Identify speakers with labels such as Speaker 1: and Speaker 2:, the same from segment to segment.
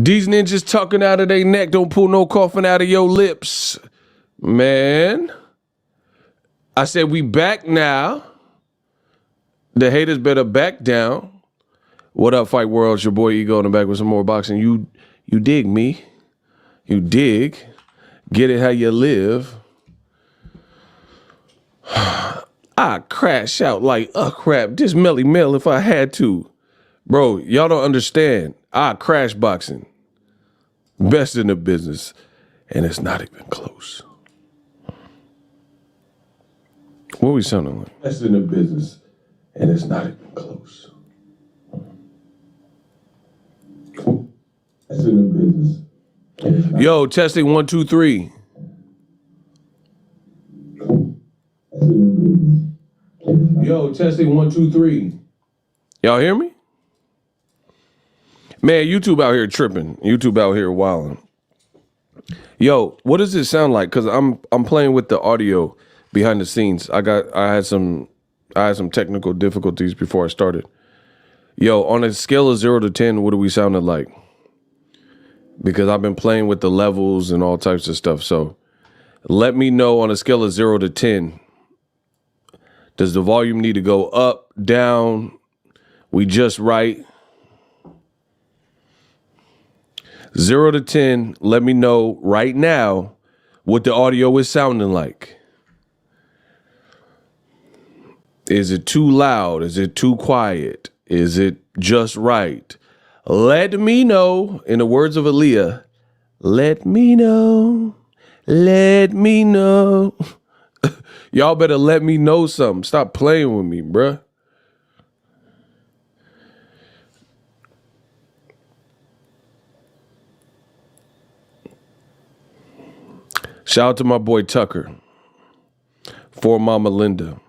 Speaker 1: These ninjas talking out of their neck. Don't pull no coughing out of your lips. Man. I said we back now. The haters better back down. What up, Fight World? It's your boy Ego in the back with some more boxing. You dig me. You dig. Get it how you live. I crash out like a crap. This Melly Mel if I had to. Bro, y'all don't understand. I crash boxing. Best in the business. And it's not even close. What we sounding like? Best in the business. And it's not even close. Best in the business. Yo, testing 1, 2, 3. Yo, testing 1, 2, 3. Y'all hear me? Man, YouTube out here tripping. YouTube out here wilding. Yo, what does it sound like? Cause I'm playing with the audio behind the scenes. I had some technical difficulties before I started. Yo, on a scale of 0 to 10, what do we sounded like? Because I've been playing with the levels and all types of stuff. So let me know on a scale of 0 to 10. Does the volume need to go up, down? We just right? 0 to 10, let me know right now what the audio is sounding like. Is it too loud? Is it too quiet? Is it just right? Let me know. In the words of Aaliyah, let me know. Let me know. Y'all better let me know something. Stop playing with me, bruh. Shout out to my boy Tucker. For Mama Linda.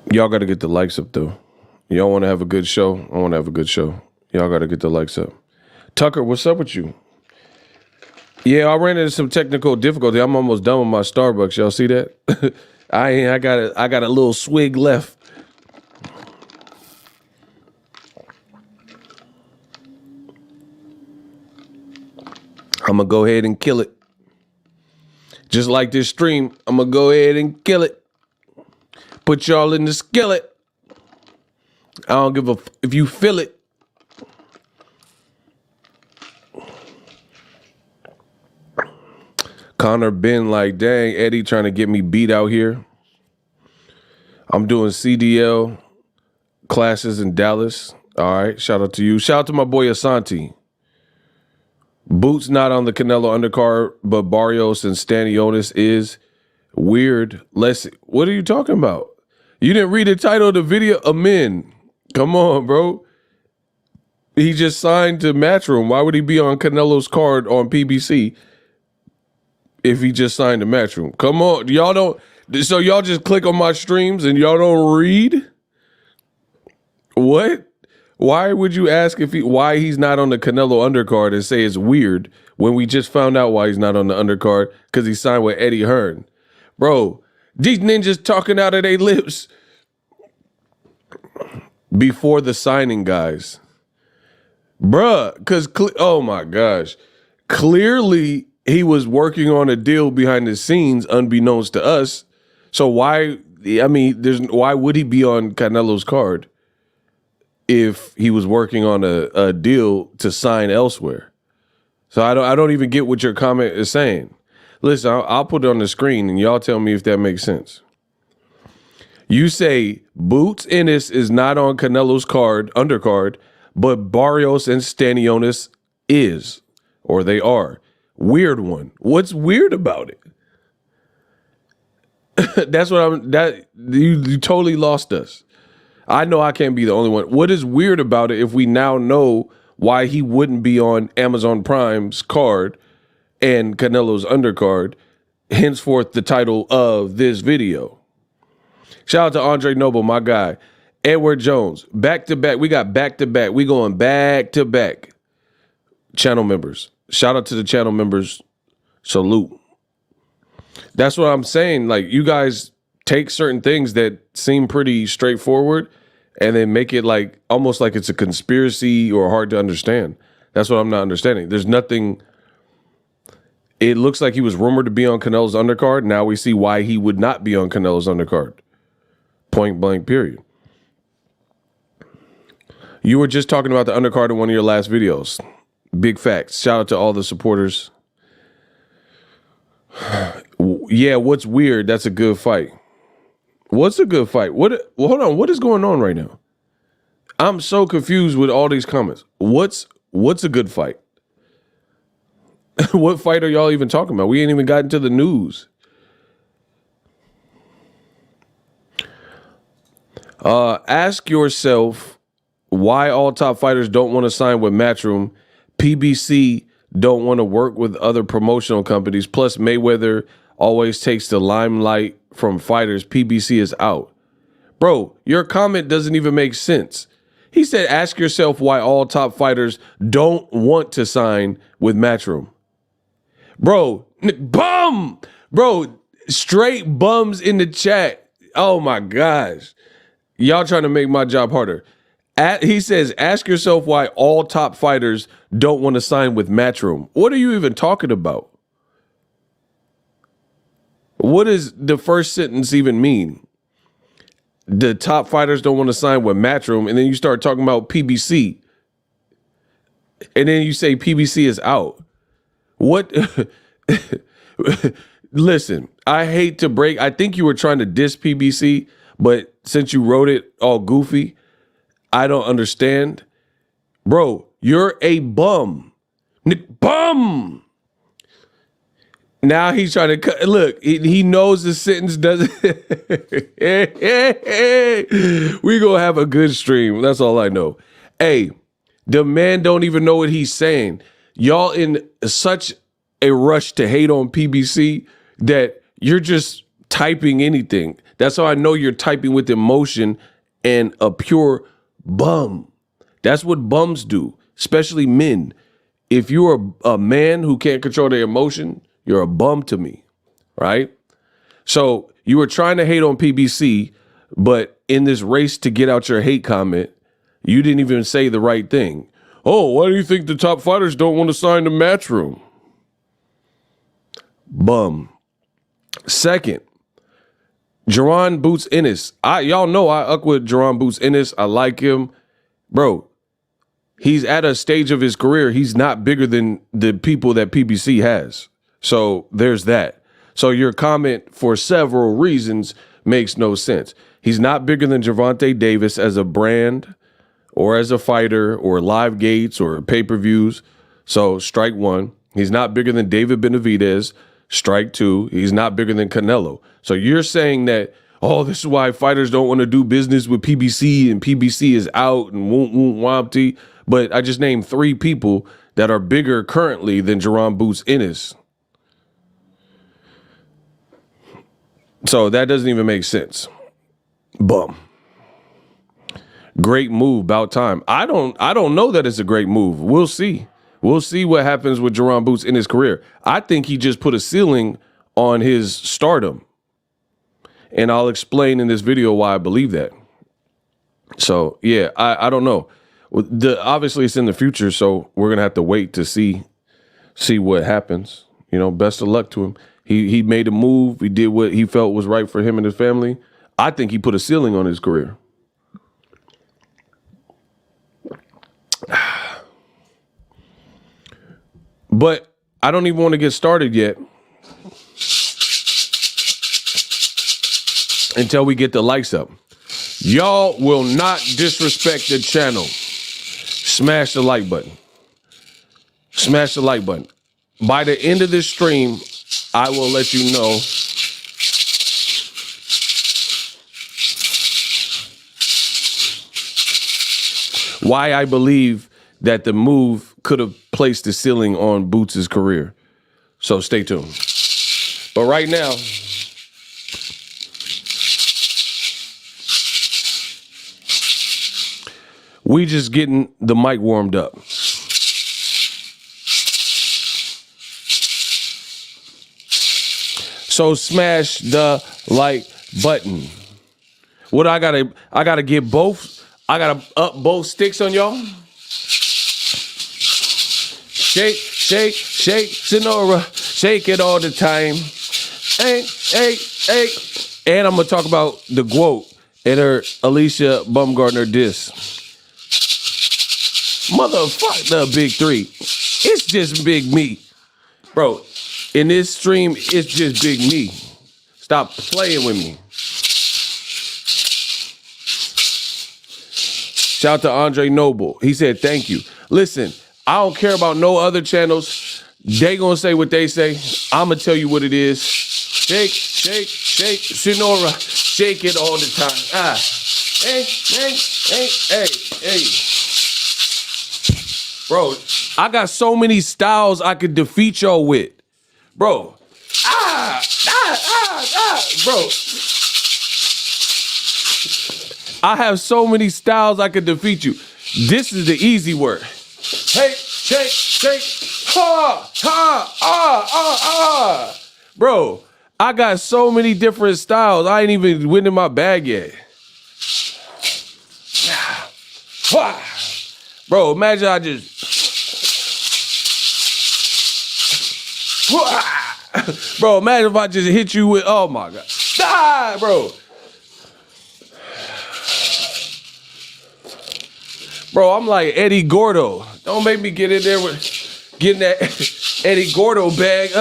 Speaker 1: Y'all got to get the likes up, though. Y'all want to have a good show? I want to have a good show. Y'all got to get the likes up. Tucker, what's up with you? Yeah, I ran into some technical difficulty. I'm almost done with my Starbucks. Y'all see that? I got a little swig left. I'm going to go ahead and kill it. Just like this stream, I'm going to go ahead and kill it. Put y'all in the skillet. I don't give a if you feel it. Connor been like, dang, Eddie trying to get me beat out here. I'm doing CDL classes in Dallas. All right, shout out to you. Shout out to my boy Asante. Boots not on the Canelo undercard, but Barrios and Stanionis is weird. What are you talking about? You didn't read the title of the video? Amen. Come on, bro. He just signed to Matchroom. Why would he be on Canelo's card on PBC if he just signed to Matchroom? Come on. Y'all don't. So y'all just click on my streams and y'all don't read? What? Why would you ask why he's not on the Canelo undercard and say it's weird when we just found out why he's not on the undercard? Because he signed with Eddie Hearn. Bro, these ninjas talking out of their lips before the signing, guys. Bruh, because, oh my gosh. Clearly, he was working on a deal behind the scenes unbeknownst to us. So why would he be on Canelo's card if he was working on a deal to sign elsewhere? So I don't even get what your comment is saying. Listen, I'll put it on the screen and y'all tell me if that makes sense. You say Boots Ennis is not on Canelo's undercard, but Barrios and Stanionis is, or they are. Weird one. What's weird about it? That's what you totally lost us. I know I can't be the only one. What is weird about it if we now know why he wouldn't be on Amazon Prime's card and Canelo's undercard henceforth the title of this video. Shout out to Andre Noble, my guy. Edward Jones, back to back. We got back to back. We going back to back. Channel members. Shout out to the channel members. Salute. That's what I'm saying. Like, you guys take certain things that seem pretty straightforward and then make it like almost like it's a conspiracy or hard to understand. That's what I'm not understanding. There's nothing. It looks like he was rumored to be on Canelo's undercard. Now we see why he would not be on Canelo's undercard. Point blank, period. You were just talking about the undercard in one of your last videos. Big facts. Shout out to all the supporters. Yeah, what's weird? That's a good fight. What's a good fight? Well, hold on. What is going on right now? I'm so confused with all these comments. What's a good fight? What fight are y'all even talking about? We ain't even gotten to the news. Ask yourself why all top fighters don't want to sign with Matchroom. PBC don't want to work with other promotional companies. Plus, Mayweather always takes the limelight from fighters. PBC is out. Bro, your comment doesn't even make sense. He said, ask yourself why all top fighters don't want to sign with Matchroom. Bro, bum! Bro, straight bums in the chat. Oh my gosh. Y'all trying to make my job harder. He says, ask yourself why all top fighters don't want to sign with Matchroom. What are you even talking about? What does the first sentence even mean? The top fighters don't want to sign with Matchroom, and then you start talking about PBC. And then you say PBC is out. What? Listen, I hate to break. I think you were trying to diss PBC, but since you wrote it all goofy, I don't understand. Bro, you're a bum. Bum. Now he's trying to cut. Look, he knows the sentence doesn't. We gonna have a good stream. That's all I know. Hey, the man don't even know what he's saying. Y'all in such a rush to hate on PBC that you're just typing anything. That's how I know you're typing with emotion and a pure bum. That's what bums do, especially men. If you're a man who can't control their emotion, you're a bum to me, right? So you were trying to hate on PBC, but in this race to get out your hate comment, you didn't even say the right thing. Oh, why do you think the top fighters don't want to sign to Matchroom? Bum. Second, Jaron Boots Ennis. Y'all know I uck with Jaron Boots Ennis. I like him. Bro, he's at a stage of his career. He's not bigger than the people that PBC has. So there's that. So your comment for several reasons makes no sense. He's not bigger than Gervonta Davis as a brand or as a fighter or live gates or pay-per-views. So strike one. He's not bigger than David Benavidez. Strike two. He's not bigger than Canelo. So you're saying that, oh, this is why fighters don't want to do business with PBC and PBC is out and won't wompty. But I just named three people that are bigger currently than Jaron Boots Ennis. So that doesn't even make sense. Bum. Great move, about time. I don't know that it's a great move. We'll see. We'll see what happens with Jaron Boots in his career. I think he just put a ceiling on his stardom. And I'll explain in this video why I believe that. So, yeah, I don't know. Obviously, it's in the future, so we're going to have to wait to see what happens. You know, best of luck to him. He made a move. He did what he felt was right for him and his family. I think he put a ceiling on his career. But I don't even want to get started yet until we get the likes up. Y'all will not disrespect the channel. Smash the like button. Smash the like button. By the end of this stream, I will let you know why I believe that the move could have placed the ceiling on Boots' career. So stay tuned. But right now, we just getting the mic warmed up. So smash the like button. What I gotta get both. I gotta up both sticks on y'all. Shake, shake, shake, Sonora, shake it all the time. Hey, hey, hey. And I'm gonna talk about the quote and her Alicia Baumgartner diss. Motherfuck the big three. It's just big me. Bro, in this stream, it's just big me. Stop playing with me. Shout to Andre Noble. He said, thank you. Listen, I don't care about no other channels. They gonna say what they say. I'm gonna tell you what it is. Shake, shake, shake, Sonora, shake it all the time. Ah, hey, hey, hey, hey, hey. Bro, I got so many styles I could defeat y'all with. Bro, bro. I have so many styles I could defeat you. This is the easy word. Hey, shake, shake, ha, ha, ah. Bro, I got so many different styles. I ain't even winning my bag yet. Bro, imagine I just... Bro, imagine if I just hit you with... Oh, my God. Die, bro. Bro, I'm like Eddie Gordo. Don't make me get in there with getting that Eddie Gordo bag.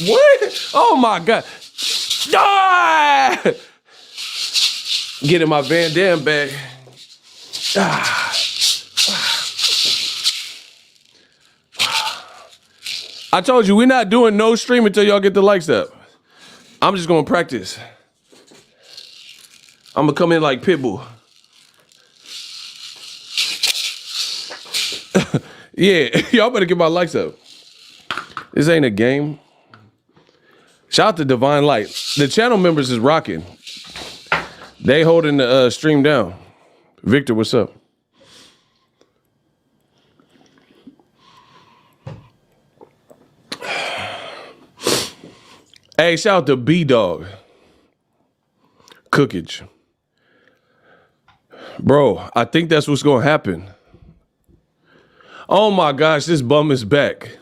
Speaker 1: What? Oh my God. Ah! Get in my Van Damme bag. I told you, we're not doing no stream until y'all get the likes up. I'm just gonna practice. I'm gonna come in like Pitbull. Yeah, y'all better get my likes up. This ain't a game. Shout out to Divine Light. The channel members is rocking. They holding the stream down. Victor, what's up? Hey, shout out to B-Dog. Cookage. Bro, I think that's what's going to happen. Oh my gosh, this bum is back.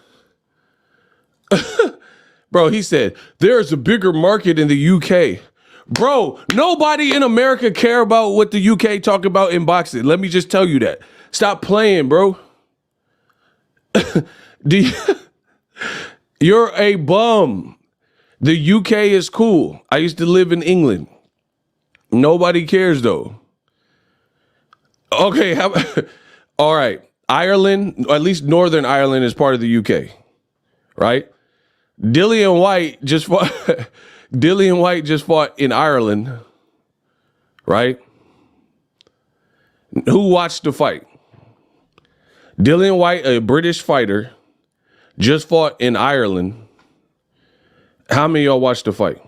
Speaker 1: Bro, he said, there's a bigger market in the UK. Bro, nobody in America care about what the UK talk about in boxing. Let me just tell you that. Stop playing, bro. You're a bum. The UK is cool. I used to live in England. Nobody cares, though. Okay, all right. Ireland, or at least Northern Ireland, is part of the UK, right? Dillian White just fought. Dillian White just fought in Ireland, right? Who watched the fight? Dillian White, a British fighter, just fought in Ireland. How many of y'all watched the fight?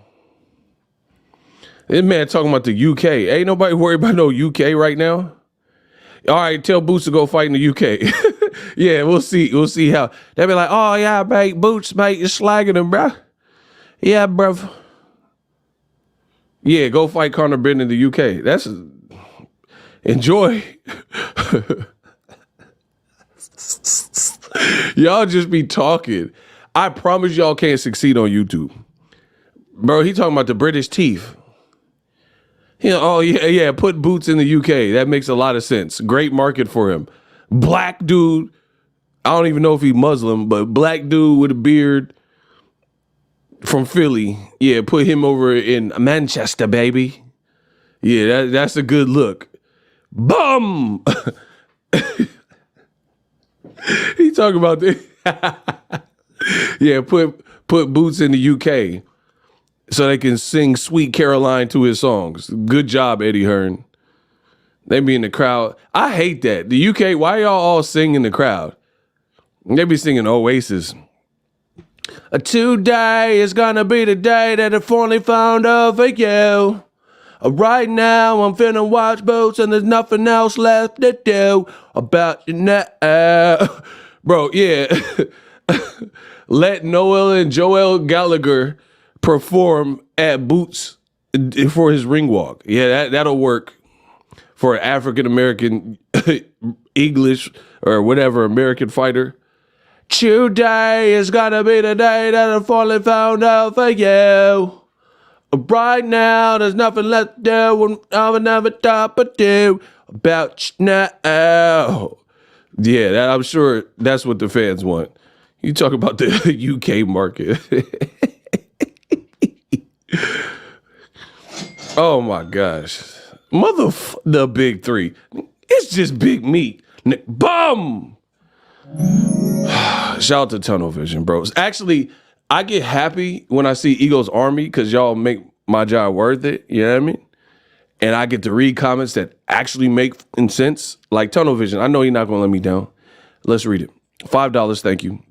Speaker 1: This man talking about the UK. Ain't nobody worried about no UK right now. All right, tell Boots to go fight in the UK. Yeah, we'll see. We'll see how. They'll be like, oh, yeah, mate, Boots, mate, you're slagging him, bro. Yeah, bro. Yeah, go fight Conor Benn in the UK. That's... Enjoy. Y'all just be talking. I promise y'all can't succeed on YouTube. Bro, he talking about the British teeth. Oh, yeah, put Boots in the UK. That makes a lot of sense. Great market for him. Black dude. I don't even know if he's Muslim, but black dude with a beard from Philly. Yeah, put him over in Manchester, baby. Yeah, that's a good look. Bum! He talking about this. Yeah, put Boots in the UK. so they can sing Sweet Caroline to his songs. Good job, Eddie Hearn. They be in the crowd. I hate that. The UK, why y'all all sing in the crowd? They be singing Oasis. Today is gonna be the day that I finally found out for you. Right now I'm finna watch boats and there's nothing else left to do about you now. Bro, yeah. Let Noel and Joel Gallagher perform at Boots for his ring walk. Yeah, that'll work for an African-American English or whatever American fighter. Today is gonna be the day that I finally found out for you. Right now, there's nothing left to do. I'll never stop to do about you now. Yeah, I'm sure that's what the fans want. You talk about the UK market. Oh my gosh. The big three. It's just big meat. Bum! Shout out to Tunnel Vision, bros. Actually, I get happy when I see Eagles Army because y'all make my job worth it. You know what I mean? And I get to read comments that actually make sense. Like Tunnel Vision. I know you're not going to let me down. Let's read it. $5, thank you.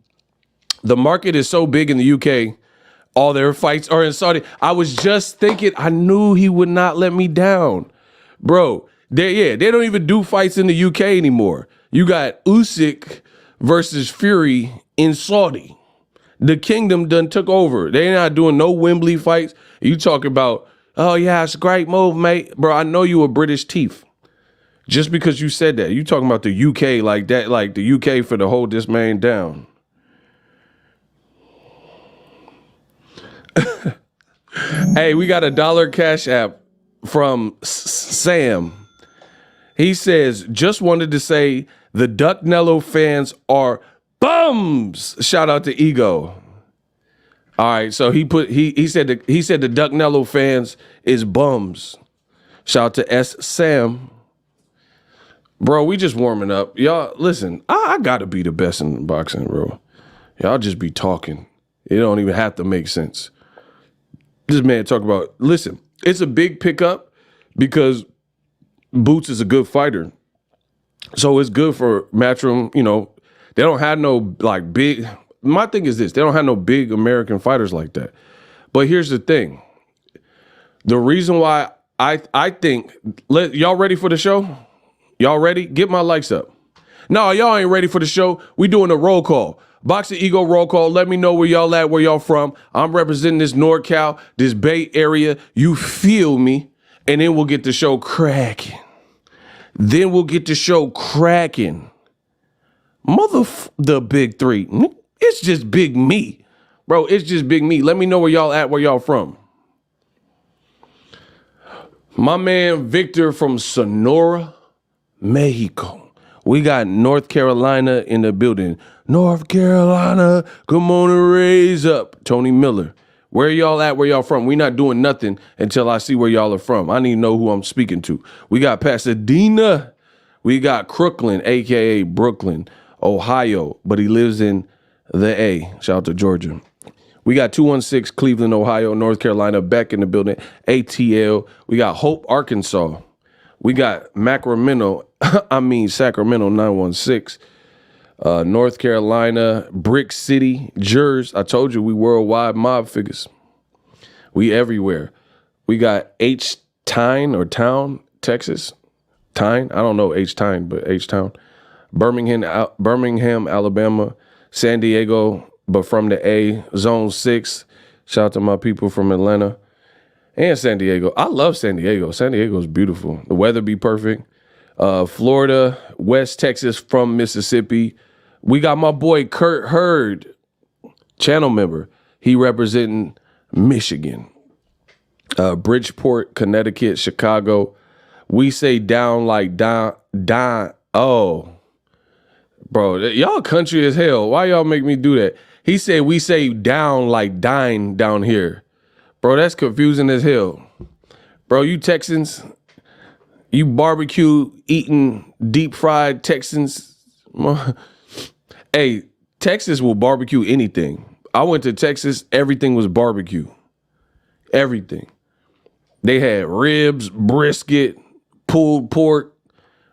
Speaker 1: The market is so big in the UK. All their fights are in Saudi. I was just thinking, I knew he would not let me down. Bro, they don't even do fights in the UK anymore. You got Usyk versus Fury in Saudi. The kingdom done took over. They not doing no Wembley fights. You talking about, oh yeah, it's a great move, mate. Bro, I know you a British thief. Just because you said that. You talking about the UK like that, like the UK for to hold this man down. Hey, we got a $1 cash app from Sam. He says, just wanted to say the Duck Nello fans are bums. Shout out to Ego. All right, so he said the Duck Nello fans is bums. Shout out to S Sam. Bro, we just warming up. Y'all, listen, I gotta be the best in boxing, bro. Y'all just be talking. It don't even have to make sense. This man talk about, listen, it's a big pickup because Boots is a good fighter. So it's good for Matchroom. You know, they don't have no like big, my thing is this, they don't have no big American fighters like that. But here's the thing. The reason why I think, y'all ready for the show? Y'all ready? Get my likes up. No, y'all ain't ready for the show. We doing a roll call. Boxing Ego roll call. Let me know where y'all at, where y'all from. I'm representing this NorCal, this Bay Area. You feel me? And then we'll get the show cracking. The big three. It's just big me. Bro, it's just big me. Let me know where y'all at, where y'all from. My man Victor from Sonora, Mexico. We got North Carolina in the building. North Carolina, come on and raise up. Tony Miller. Where y'all at? Where y'all from? We not doing nothing until I see where y'all are from. I need to know who I'm speaking to. We got Pasadena. We got Crooklyn, a.k.a. Brooklyn, Ohio. But he lives in the A. Shout out to Georgia. We got 216 Cleveland, Ohio, North Carolina, back in the building. ATL. We got Hope, Arkansas. We got Sacramento 916. North Carolina, Brick City, Jersey. I told you we worldwide mob figures. We everywhere. We got H-Town or Town, Texas. Tyne, I don't know H-Town, but H-Town. Birmingham, Alabama. San Diego, but from the A. Zone 6. Shout out to my people from Atlanta. And San Diego. I love San Diego. San Diego is beautiful. The weather be perfect. Florida, West Texas from Mississippi. We got my boy Kurt Hurd, channel member. He representing Michigan. Bridgeport, Connecticut, Chicago. We say down like down. Oh, bro, y'all country as hell. Why y'all make me do that? He said we say down like dine down here. Bro, that's confusing as hell. Bro, you Texans, you barbecue eating deep fried Texans. Hey, Texas will barbecue anything. I went to Texas, everything was barbecue. everything. They had ribs, brisket, pulled pork,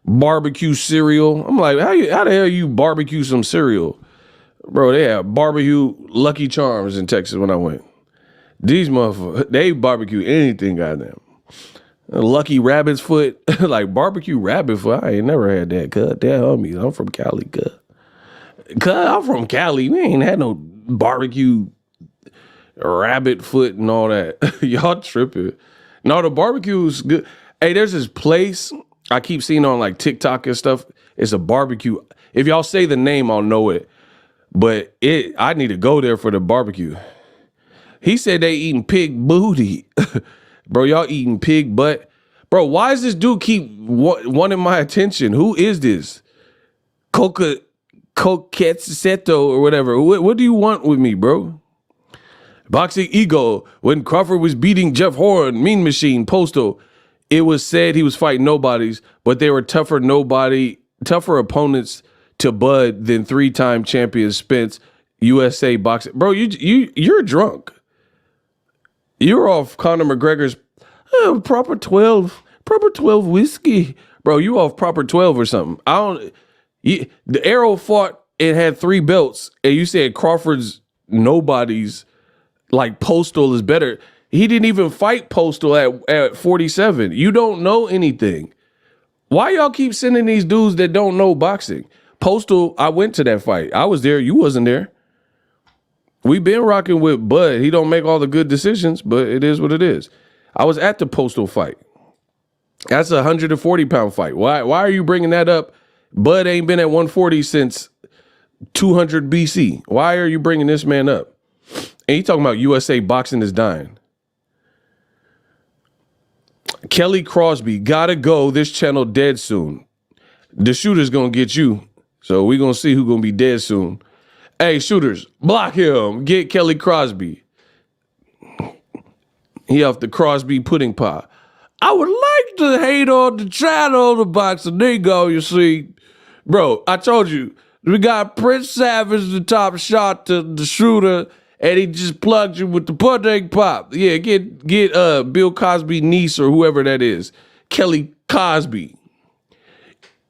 Speaker 1: barbecue cereal. I'm like, how the hell you barbecue some cereal? Bro, they had barbecue Lucky Charms in Texas when I went. These motherfuckers, they barbecue anything, goddamn. Lucky Rabbit's Foot, like barbecue rabbit foot. I ain't never had that, cuz. That homies. I'm from Cali, cuz. I'm from Cali. We ain't had no barbecue rabbit foot and all that. Y'all tripping. No, the barbecue's good. Hey, there's this place I keep seeing on like TikTok and stuff. It's a barbecue. If y'all say the name, I'll know it. But I need to go there for the barbecue. He said they eating pig booty. Bro, y'all eating pig butt. Bro, why does this dude keep wanting my attention? Who is this? Coquetzeto or whatever. What do you want with me, bro? Boxing Ego. When Crawford was beating Jeff Hearn, Mean Machine, Postal, it was said he was fighting nobodies, but they were tougher opponents to Bud than 3-time champion Spence, USA boxing. Bro, you're drunk. You're off Conor McGregor's proper 12 whiskey. Bro, you off proper 12 or something. The Arrow fought and had 3 belts, and you said Crawford's nobodies, like Postal is better. He didn't even fight Postal at 47. You don't know anything. Why y'all keep sending these dudes that don't know boxing? Postal, I went to that fight. I was there. You wasn't there. We've been rocking with Bud. He don't make all the good decisions, but it is what it is. I was at the Postal fight. That's a 140-pound fight. Why are you bringing that up? Bud ain't been at 140 since 200 BC. Why are you bringing this man up? And he talking about USA boxing is dying. Kelly Crosby, gotta go. This channel dead soon. The shooter's gonna get you. So we gonna see who gonna be dead soon. Hey, shooters, block him. Get Kelly Crosby. He off the Crosby pudding pie. I would like to hate on the channel, the boxing Ego, you see. Bro, I told you, we got Prince Savage, the top shot to the shooter, and he just plugged you with the pudding pop. Yeah, get Bill Cosby niece or whoever that is. Kelly Cosby.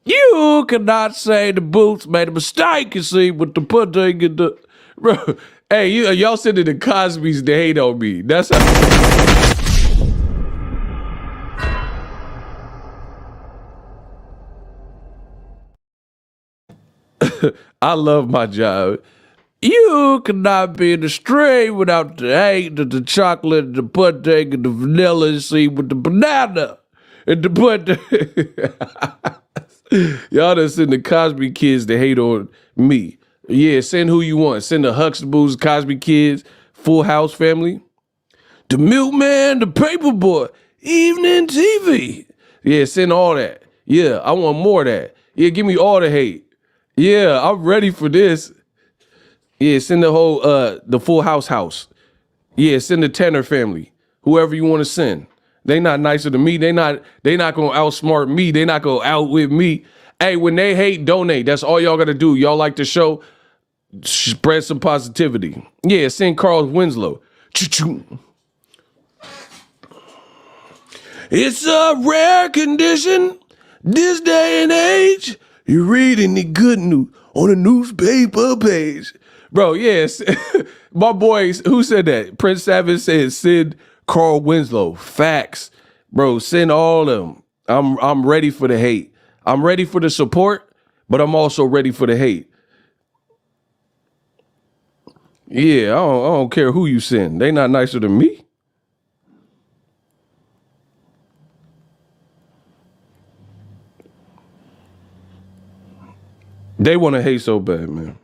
Speaker 1: You cannot say the Boots made a mistake, you see, with the pudding and the... Bro, hey, y'all sending the Cosbys to hate on me. That's how... I love my job. You cannot be in the stream without the hate, the chocolate, the pudding, and the vanilla, see, with the banana and the pudding. Y'all done send the Cosby kids to hate on me. Yeah, send who you want. Send the Huxtables, Cosby kids, Full House family. The Milkman, the Paperboy, Evening TV. Yeah, send all that. Yeah, I want more of that. Yeah, give me all the hate. Yeah, I'm ready for this. Yeah, send the whole, the Full House. Yeah, send the Tanner family. Whoever you want to send. They not nicer than me. They not gonna outsmart me. They not gonna outwit me. Hey, when they hate, donate. That's all y'all gotta do. Y'all like the show, spread some positivity. Yeah, send Carl Winslow. Choo-choo. It's a rare condition this day and age. You read any good news on a newspaper page. Bro, yes. My boys, who said that? Prince Savage said send Carl Winslow. Facts. Bro, send all of them. I'm ready for the hate. I'm ready for the support, but I'm also ready for the hate. Yeah, I don't care who you send. They not nicer than me. They want to hate so bad, man.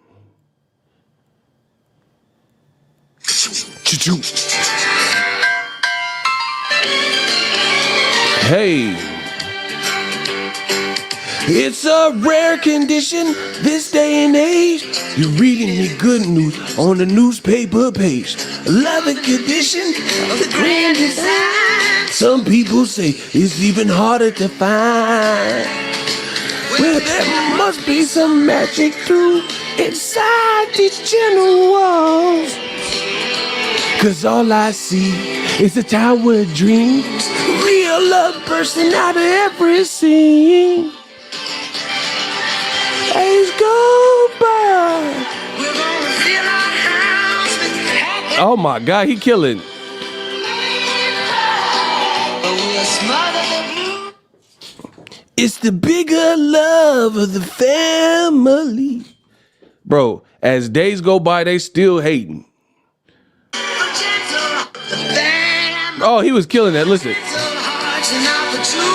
Speaker 1: Choo-choo. Hey. It's a rare condition this day and age. You're reading the good news on the newspaper page. Love the condition of the grand design. Some people say it's even harder to find. Well, there must be some magic too inside these general walls. 'Cause all I see is a tower dream. Real love bursting out of every scene. Days go by. Oh my God, he killing. It's the bigger love of the family. Bro, as days go by, they still hating. Oh, he was killing that. Listen.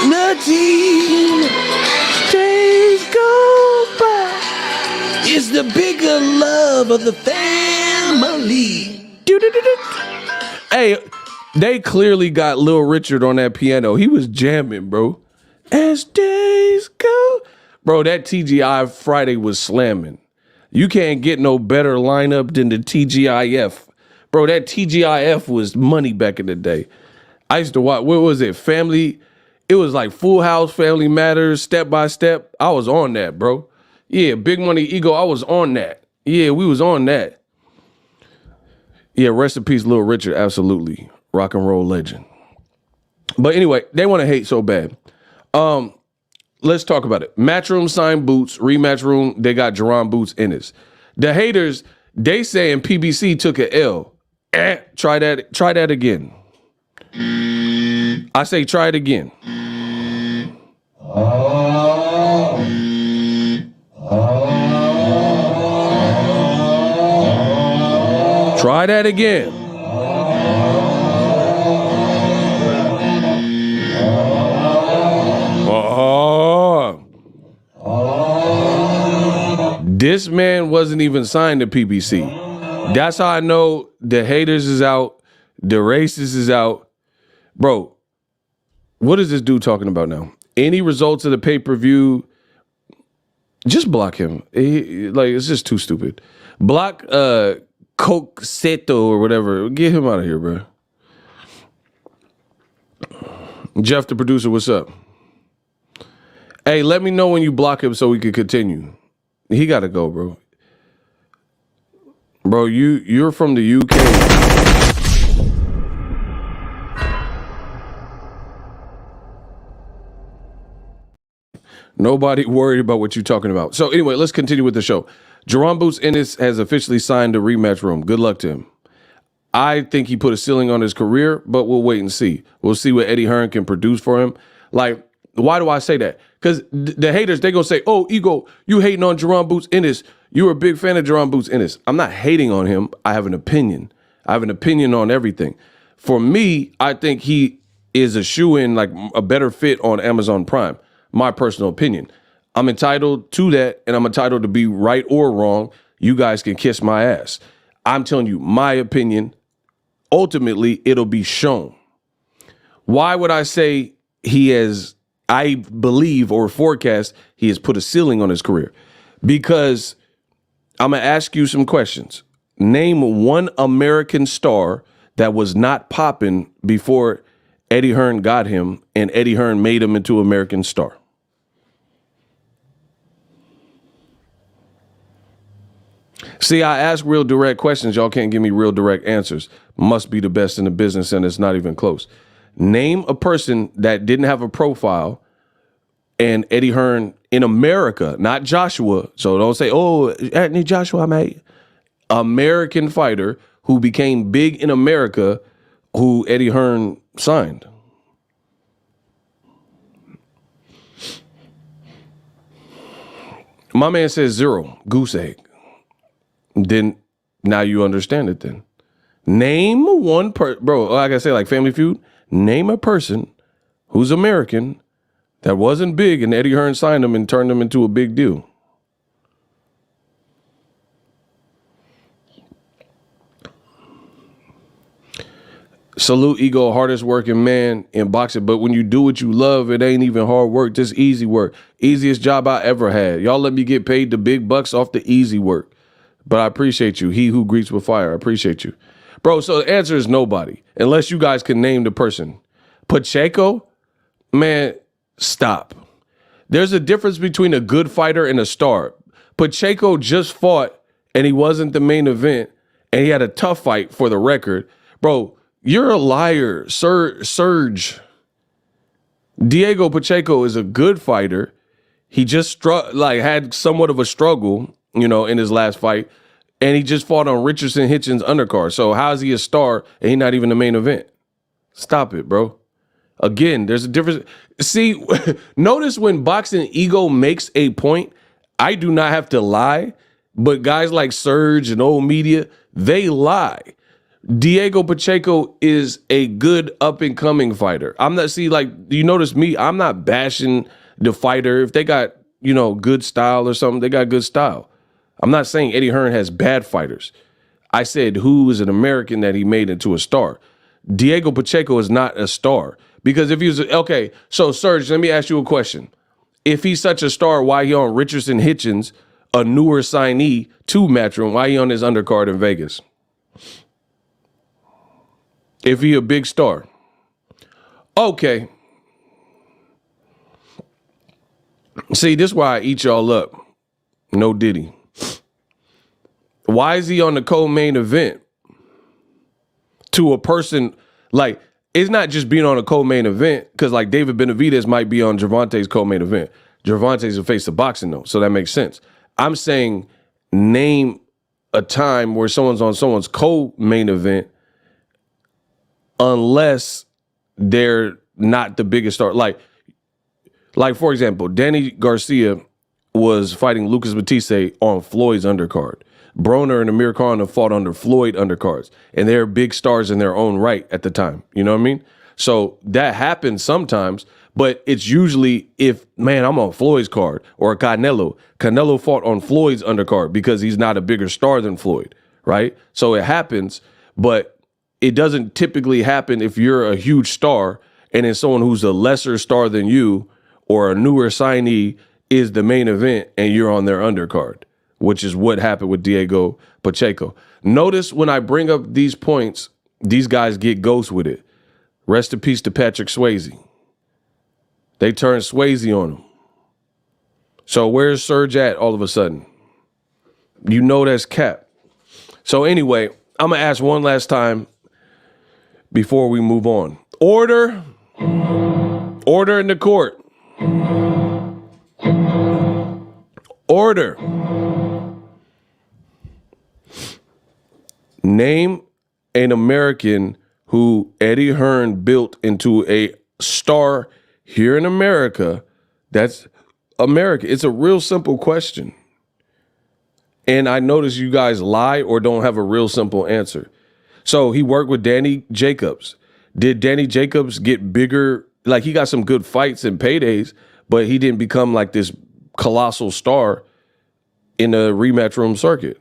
Speaker 1: Nothing. Days go by. It's the bigger love of the family. Hey, they clearly got Lil Richard on that piano. He was jamming, bro. As days go. Bro, that TGI Friday was slamming. You can't get no better lineup than the TGIF. Bro, that TGIF was money back in the day. I used to watch, what was it? Family. It was like Full House, Family Matters, Step by Step. I was on that, bro. Yeah, Big Money Ego, I was on that. Yeah, we was on that. Yeah, rest in peace, Lil Richard, absolutely. Rock and roll legend. But anyway, they want to hate so bad. Let's talk about it. Matchroom signed Boots, rematch room, they got Jaron Boots, Ennis. The haters, they saying PBC took an L. Try that again. I say try it again. Try that again. This man wasn't even signed to PBC. That's how I know the haters is out, the racist is out. Bro, what is this dude talking about now? Any results of the pay-per-view, just block him. It's just too stupid. Block Coke Seto or whatever. Get him out of here, bro. Jeff, the producer, what's up? Hey, let me know when you block him so we can continue. He got to go, bro. Bro, you're from the UK. Nobody worried about what you're talking about. So anyway, let's continue with the show. Jaron Boots Ennis has officially signed a rematch room. Good luck to him. I think he put a ceiling on his career, but we'll wait and see. We'll see what Eddie Hearn can produce for him. Like, why do I say that? Because the haters, they going to say, oh, Ego, you hating on Jaron Boots Ennis. You were a big fan of Jaron Boots Ennis. I'm not hating on him. I have an opinion. I have an opinion on everything. For me, I think he is a shoe-in, like a better fit on Amazon Prime. My personal opinion. I'm entitled to that, and I'm entitled to be right or wrong. You guys can kiss my ass. I'm telling you, my opinion, ultimately, it'll be shown. Why would I say he has, I believe or forecast, he has put a ceiling on his career? Because I'm going to ask you some questions. Name one American star that was not popping before Eddie Hearn got him and Eddie Hearn made him into an American star. See, I ask real direct questions. Y'all can't give me real direct answers. Must be the best in the business, and it's not even close. Name a person that didn't have a profile and Eddie Hearn in America, not Joshua. So don't say, oh, Anthony Joshua, mate. American fighter who became big in America who Eddie Hearn signed. My man says 0, goose egg. Then now you understand it then. Name one bro, like I say, like Family Feud, name a person who's American that wasn't big and Eddie Hearn signed him and turned him into a big deal. Salute Ego, hardest working man in boxing. But when you do what you love, it ain't even hard work, just easy work. Easiest job I ever had. Y'all let me get paid the big bucks off the easy work. But I appreciate you. He who greets with fire. I appreciate you. Bro, so the answer is nobody. Unless you guys can name the person. Pacheco? Man, stop. There's a difference between a good fighter and a star. Pacheco just fought and he wasn't the main event and he had a tough fight for the record. Bro, you're a liar. Serge. Diego Pacheco is a good fighter. He just had somewhat of a struggle, in his last fight. And he just fought on Richardson Hitchens' undercard. So how is he a star and he's not even the main event? Stop it, bro. Again, there's a difference. See, notice when Boxing Ego makes a point, I do not have to lie. But guys like Serge and old media, they lie. Diego Pacheco is a good up-and-coming fighter. You notice me, I'm not bashing the fighter. If they got, good style or something, they got good style. I'm not saying Eddie Hearn has bad fighters. I said who is an American that he made into a star. Diego Pacheco is not a star. Because if he was, okay, so Serge, let me ask you a question. If he's such a star, why he on Richardson Hitchens, a newer signee to Matchroom, why he on his undercard in Vegas? If he a big star. Okay. See, this is why I eat y'all up. No Diddy. Why is he on the co-main event to a person like, it's not just being on a co-main event because like David Benavidez might be on Gervonta's co-main event. Gervonta's a face of boxing though, so that makes sense. I'm saying name a time where someone's on someone's co-main event unless they're not the biggest star. Like for example, Danny Garcia was fighting Lucas Batiste on Floyd's undercard. Broner and Amir Khan have fought under Floyd undercards, and they're big stars in their own right at the time. You know what I mean? So that happens sometimes, but it's usually if, man, I'm on Floyd's card or Canelo. Canelo fought on Floyd's undercard because he's not a bigger star than Floyd, right? So it happens, but it doesn't typically happen if you're a huge star and then someone who's a lesser star than you or a newer signee is the main event and you're on their undercard, which is what happened with Diego Pacheco. Notice when I bring up these points, these guys get ghost with it. Rest in peace to Patrick Swayze. They turned Swayze on him. So where's Serge at all of a sudden? You know that's cap. So anyway, I'm going to ask one last time before we move on. Order in the court. Order. Name an American who Eddie Hearn built into a star here in America. That's America. It's a real simple question. And I notice you guys lie or don't have a real simple answer. So he worked with Danny Jacobs. Did Danny Jacobs get bigger? Like he got some good fights and paydays, but he didn't become like this colossal star in the rematch room circuit.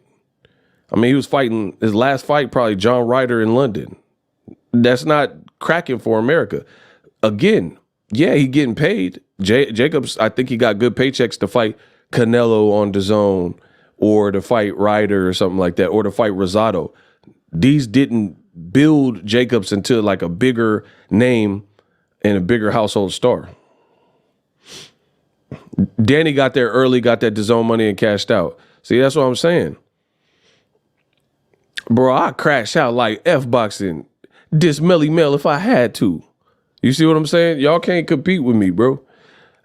Speaker 1: I mean, he was fighting his last fight, probably John Ryder in London. That's not cracking for America. Again, yeah, he getting paid. Jacobs, I think he got good paychecks to fight Canelo on DAZN or to fight Ryder or something like that, or to fight Rosado. These didn't build Jacobs into like a bigger name and a bigger household star. Danny got there early, got that DAZN money and cashed out. See, that's what I'm saying. Bro, I crash out like F-boxing, this Melly Mel if I had to. You see what I'm saying? Y'all can't compete with me, bro.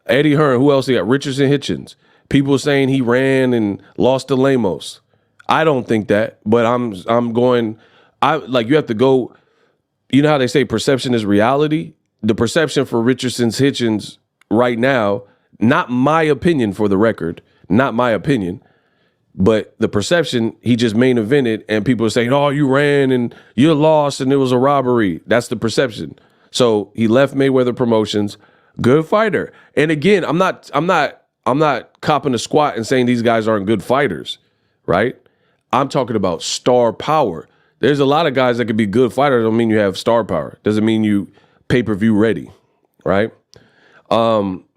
Speaker 1: Eddie Hearn, who else he got? Richardson Hitchens. People saying he ran and lost to Lemos. I don't think that, but I'm going, you have to go, you know how they say perception is reality? The perception for Richardson's Hitchens right now, not my opinion for the record, not my opinion, but the perception, he just main evented and people are saying, oh, you ran and you lost and it was a robbery. That's the perception. So he left Mayweather Promotions, good fighter. And again, I'm not copping a squat and saying these guys aren't good fighters, right? I'm talking about star power. There's a lot of guys that could be good fighters. Don't mean you have star power. Doesn't mean you pay-per-view ready, right?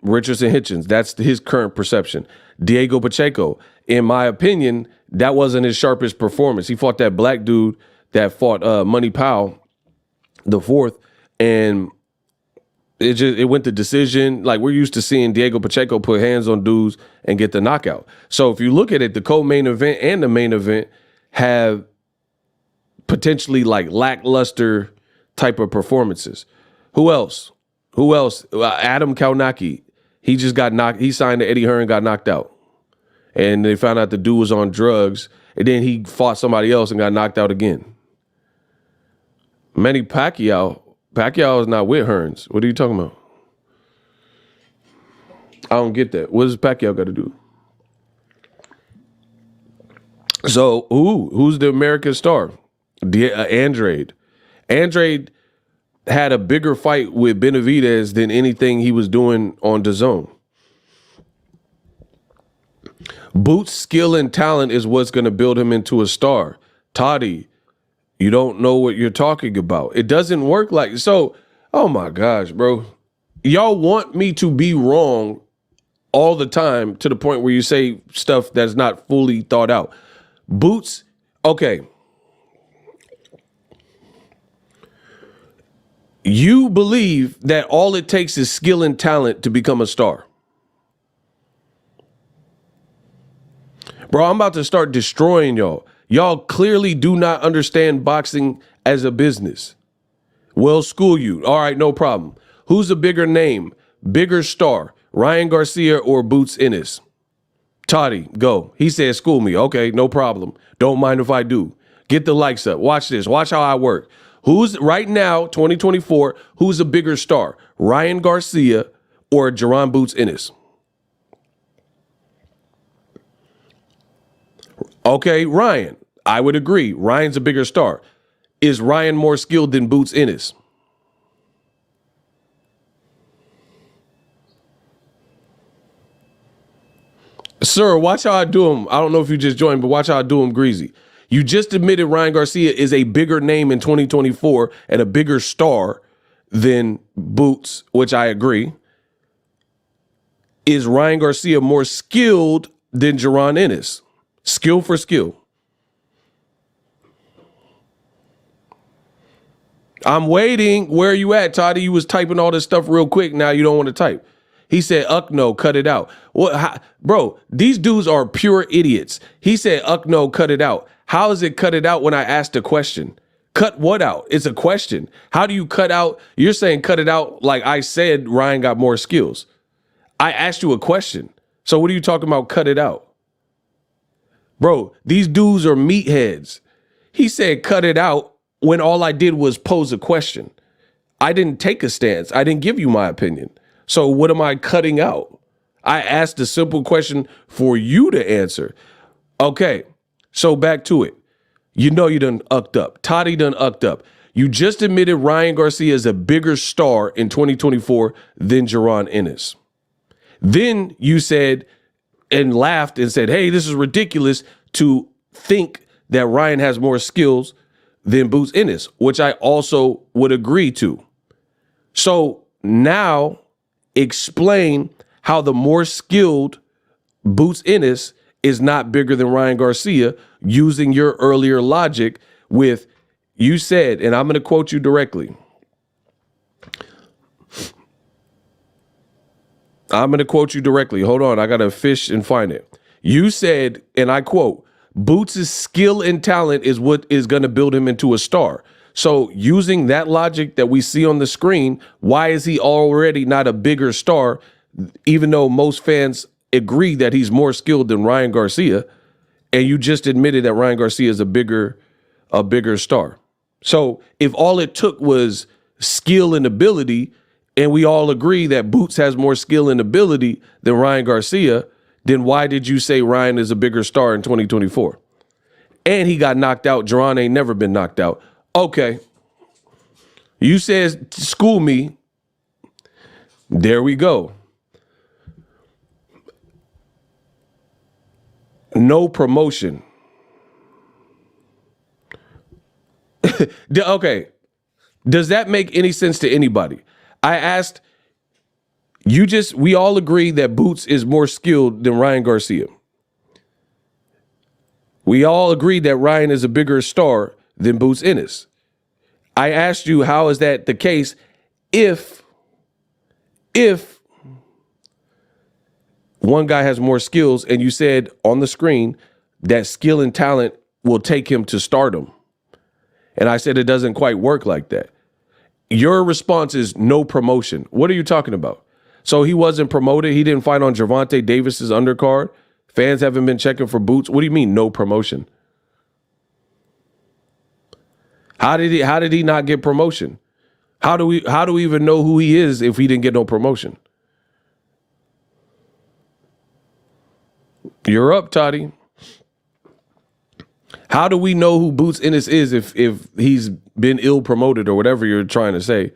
Speaker 1: Richardson Hitchens, that's his current perception. Diego Pacheco, in my opinion, that wasn't his sharpest performance. He fought that black dude that fought Money Powell, the fourth, and it went to decision. Like we're used to seeing Diego Pacheco put hands on dudes and get the knockout. So if you look at it, the co-main event and the main event have potentially like lackluster type of performances. Who else? Adam Kaunaki. He just got knocked. He signed to Eddie Hearn, got knocked out. And they found out the dude was on drugs. And then he fought somebody else and got knocked out again. Manny Pacquiao is not with Hearns. What are you talking about? I don't get that. What does Pacquiao got to do? So, who's the American star? Andrade. Andrade had a bigger fight with Benavidez than anything he was doing on DAZN. Boots' skill and talent is what's going to build him into a star. Toddy, you don't know what you're talking about. It doesn't work like so. Oh my gosh, bro. Y'all want me to be wrong all the time to the point where you say stuff that's not fully thought out. Boots, okay. You believe that all it takes is skill and talent to become a star. Bro, I'm about to start destroying y'all. Y'all clearly do not understand boxing as a business. Well, school you. All right, no problem. Who's a bigger name, bigger star, Ryan Garcia or Boots Ennis? Toddy, go. He said, school me. Okay, no problem. Don't mind if I do. Get the likes up. Watch this. Watch how I work. Who's right now, 2024, who's a bigger star, Ryan Garcia or Jaron Boots Ennis? Okay, Ryan. I would agree. Ryan's a bigger star. Is Ryan more skilled than Boots Ennis? Sir, watch how I do him. I don't know if you just joined, but watch how I do him greasy. You just admitted Ryan Garcia is a bigger name in 2024 and a bigger star than Boots, which I agree. Is Ryan Garcia more skilled than Jaron Ennis? Skill for skill. I'm waiting. Where are you at, Toddy? You was typing all this stuff real quick. Now you don't want to type. He said, no, cut it out. What, bro, these dudes are pure idiots. He said, no, cut it out. How is it cut it out when I asked a question? Cut what out? It's a question. How do you cut out? You're saying cut it out like I said Ryan got more skills. I asked you a question. So what are you talking about cut it out? Bro, these dudes are meatheads. He said cut it out when all I did was pose a question. I didn't take a stance. I didn't give you my opinion. So what am I cutting out? I asked a simple question for you to answer. Okay, so back to it. You know you done ucked up. Toddy done ucked up. You just admitted Ryan Garcia is a bigger star in 2024 than Jaron Ennis. Then you said and laughed and said, hey, this is ridiculous to think that Ryan has more skills than Boots Ennis, which I also would agree to. So now explain how the more skilled Boots Ennis is not bigger than Ryan Garcia using your earlier logic with, you said, and I'm going to quote you directly. Hold on. I got to fish and find it. You said, and I quote, Boots' skill and talent is what is going to build him into a star. So using that logic that we see on the screen, why is he already not a bigger star, even though most fans agree that he's more skilled than Ryan Garcia? And you just admitted that Ryan Garcia is a bigger star. So if all it took was skill and ability, and we all agree that Boots has more skill and ability than Ryan Garcia, then why did you say Ryan is a bigger star in 2024? And he got knocked out. Jaron ain't never been knocked out. Okay. You said school me. There we go. No promotion. Okay. Does that make any sense to anybody? I asked, we all agree that Boots is more skilled than Ryan Garcia. We all agree that Ryan is a bigger star than Boots Ennis. I asked you, how is that the case if one guy has more skills, and you said on the screen that skill and talent will take him to stardom. And I said it doesn't quite work like that. Your response is no promotion. What are you talking about? So he wasn't promoted. He didn't fight on Gervonta Davis's undercard. Fans haven't been checking for Boots. What do you mean no promotion? How did he not get promotion? How do we even know who he is if he didn't get no promotion? You're up, Toddy. How do we know who Boots Ennis is if he's been ill promoted or whatever you're trying to say?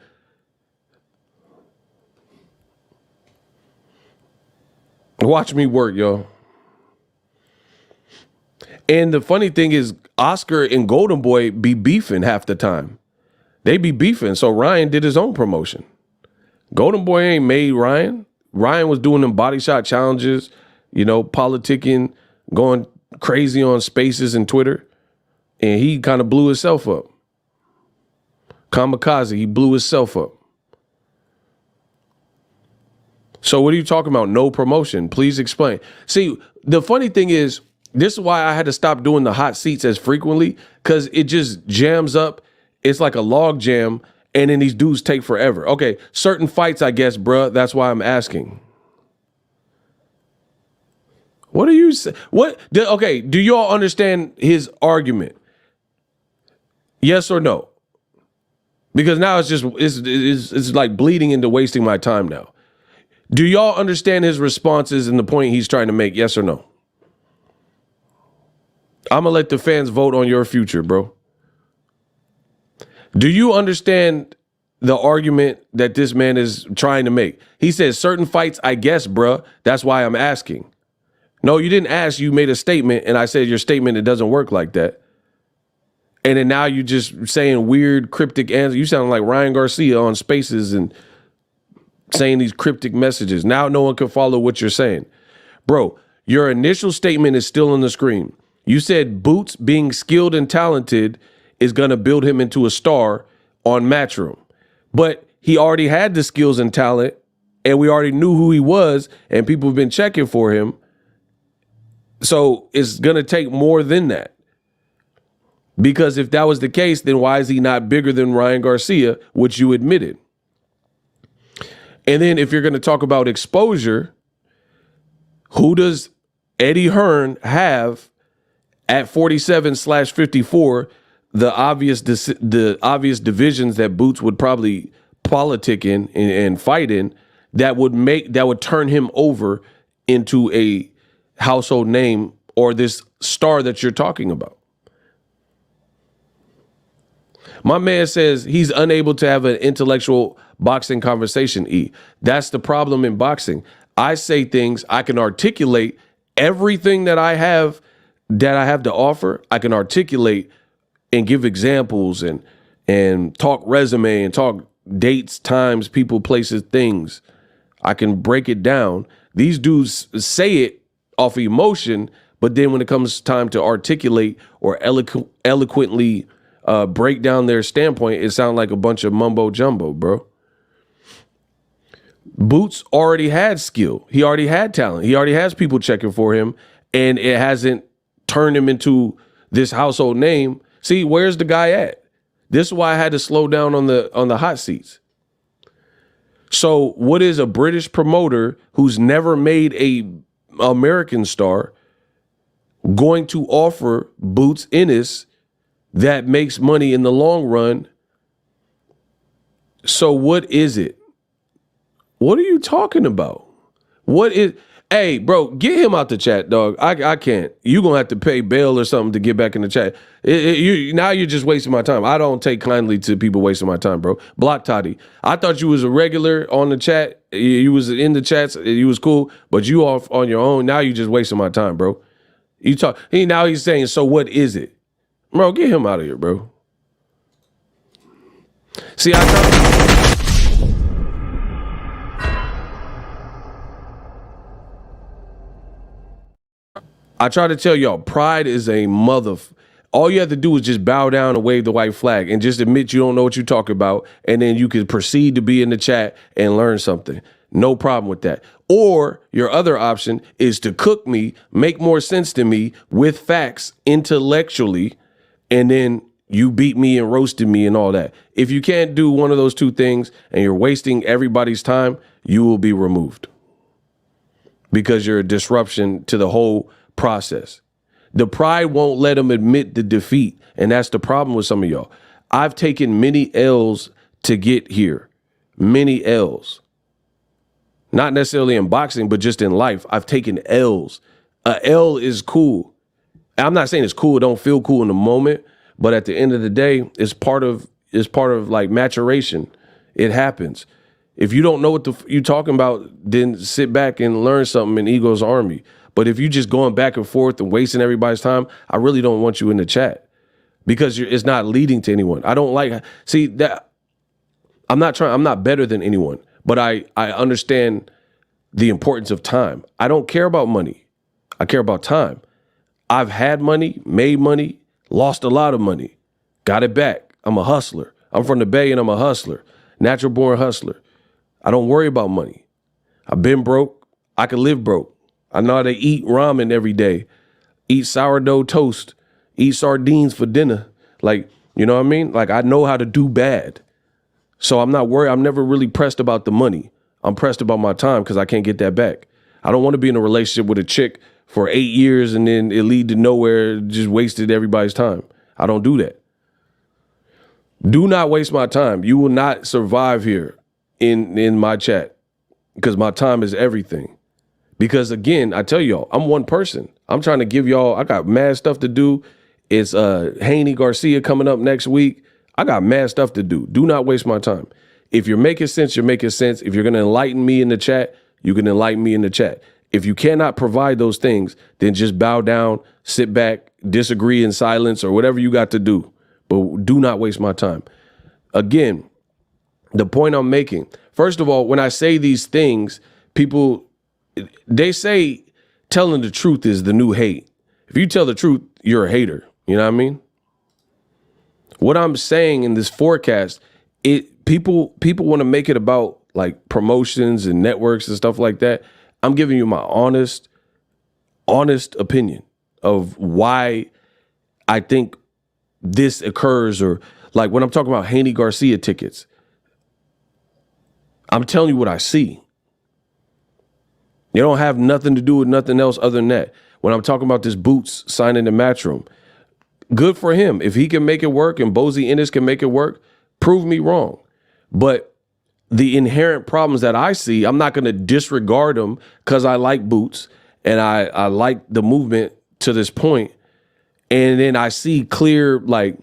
Speaker 1: Watch me work, yo. And the funny thing is, Oscar and Golden Boy be beefing half the time. They be beefing. So Ryan did his own promotion. Golden Boy ain't made Ryan. Ryan was doing them body shot challenges, politicking, going crazy on Spaces and Twitter. And he kind of blew himself up. Kamikaze, he blew himself up. So what are you talking about? No promotion. Please explain. See, the funny thing is, this is why I had to stop doing the hot seats as frequently, because it just jams up. It's like a log jam, and then these dudes take forever. Okay, certain fights, I guess, bruh. That's why I'm asking. What are you saying? Okay, do you all understand his argument? Yes or no? Because now it's like bleeding into wasting my time now. Do y'all understand his responses and the point he's trying to make? Yes or no? I'm going to let the fans vote on your future, bro. Do you understand the argument that this man is trying to make? He says certain fights, I guess, bruh. That's why I'm asking. No, you didn't ask. You made a statement, and I said your statement, it doesn't work like that. And then now you're just saying weird, cryptic answers. You sound like Ryan Garcia on Spaces and saying these cryptic messages. Now no one can follow what you're saying. Bro, your initial statement is still on the screen. You said Boots being skilled and talented is going to build him into a star on Matchroom. But he already had the skills and talent, and we already knew who he was, and people have been checking for him. So it's going to take more than that. Because if that was the case, then why is he not bigger than Ryan Garcia, which you admitted? And then if you're going to talk about exposure, who does Eddie Hearn have at 47/54, the obvious divisions that Boots would probably politic in and fight in, that would turn him over into a household name or this star that you're talking about? My man says he's unable to have an intellectual boxing conversation, E. That's the problem in boxing. I say things, I can articulate everything that I have to offer. I can articulate and give examples and talk resume and talk dates, times, people, places, things. I can break it down. These dudes say it off of emotion, but then when it comes time to articulate or eloquently break down their standpoint, it sounds like a bunch of mumbo jumbo, bro. Boots already had skill. He already had talent. He already has people checking for him, and it hasn't turned him into this household name. See, where's the guy at? This is why I had to slow down on the hot seats. So what is a British promoter who's never made a American star going to offer Boots Ennis that makes money in the long run? So what is it? What are you talking about? Hey, bro, get him out the chat, dog. I can't. You're going to have to pay bail or something to get back in the chat. Now you're just wasting my time. I don't take kindly to people wasting my time, bro. Block Toddy. I thought you was a regular on the chat. You was in the chats. You was cool, but you off on your own. Now you just wasting my time, bro. Now he's saying, so what is it? Bro, get him out of here, bro. See, I try to tell y'all, pride is a all you have to do is just bow down and wave the white flag and just admit you don't know what you talk about, and then you can proceed to be in the chat and learn something. No problem with that. Or your other option is to cook me, make more sense to me with facts intellectually, and then you beat me and roasted me and all that. If you can't do one of those two things and you're wasting everybody's time, you will be removed because you're a disruption to the whole process. The pride won't let them admit the defeat, and that's the problem with some of y'all. I've taken many L's to get here, many L's. Not necessarily in boxing, but just in life. I've taken L's. A L is cool. I'm not saying it's cool. It don't feel cool in the moment, but at the end of the day, it's part of like maturation. It happens. If you don't know what you're talking about, then sit back and learn something in Ego's Army. But if you're just going back and forth and wasting everybody's time, I really don't want you in the chat because it's not leading to anyone. I don't see that. I'm not better than anyone, but I understand the importance of time. I don't care about money. I care about time. I've had money, made money, lost a lot of money, got it back. I'm a hustler. I'm from the Bay and I'm a hustler, natural born hustler. I don't worry about money. I've been broke. I can live broke. I know how to eat ramen every day, eat sourdough toast, eat sardines for dinner. Like, you know what I mean? Like, I know how to do bad. So I'm not worried. I'm never really pressed about the money. I'm pressed about my time because I can't get that back. I don't want to be in a relationship with a chick for 8 years and then it lead to nowhere, just wasted everybody's time. I don't do that. Do not waste my time. You will not survive here in my chat because my time is everything. Because again, I tell y'all, I'm one person. I'm trying to give y'all, I got mad stuff to do. It's Haney Garcia coming up next week. I got mad stuff to do. Do not waste my time. If you're making sense, you're making sense. If you're going to enlighten me in the chat, you can enlighten me in the chat. If you cannot provide those things, then just bow down, sit back, disagree in silence or whatever you got to do. But do not waste my time. Again, the point I'm making, first of all, when I say these things, people, they say telling the truth is the new hate. If you tell the truth, you're a hater. You know what I mean? What I'm saying in this forecast, people want to make it about like promotions and networks and stuff like that. I'm giving you my honest opinion of why I think this occurs, or like when I'm talking about Haney Garcia tickets, I'm telling you what I see. You don't have nothing to do with nothing else other than that. When I'm talking about this Boots signing the Matchroom, good for him. If he can make it work and Bozy Ennis can make it work, prove me wrong. But the inherent problems that I see, I'm not going to disregard them because I like Boots and I like the movement to this point. And then I see clear, like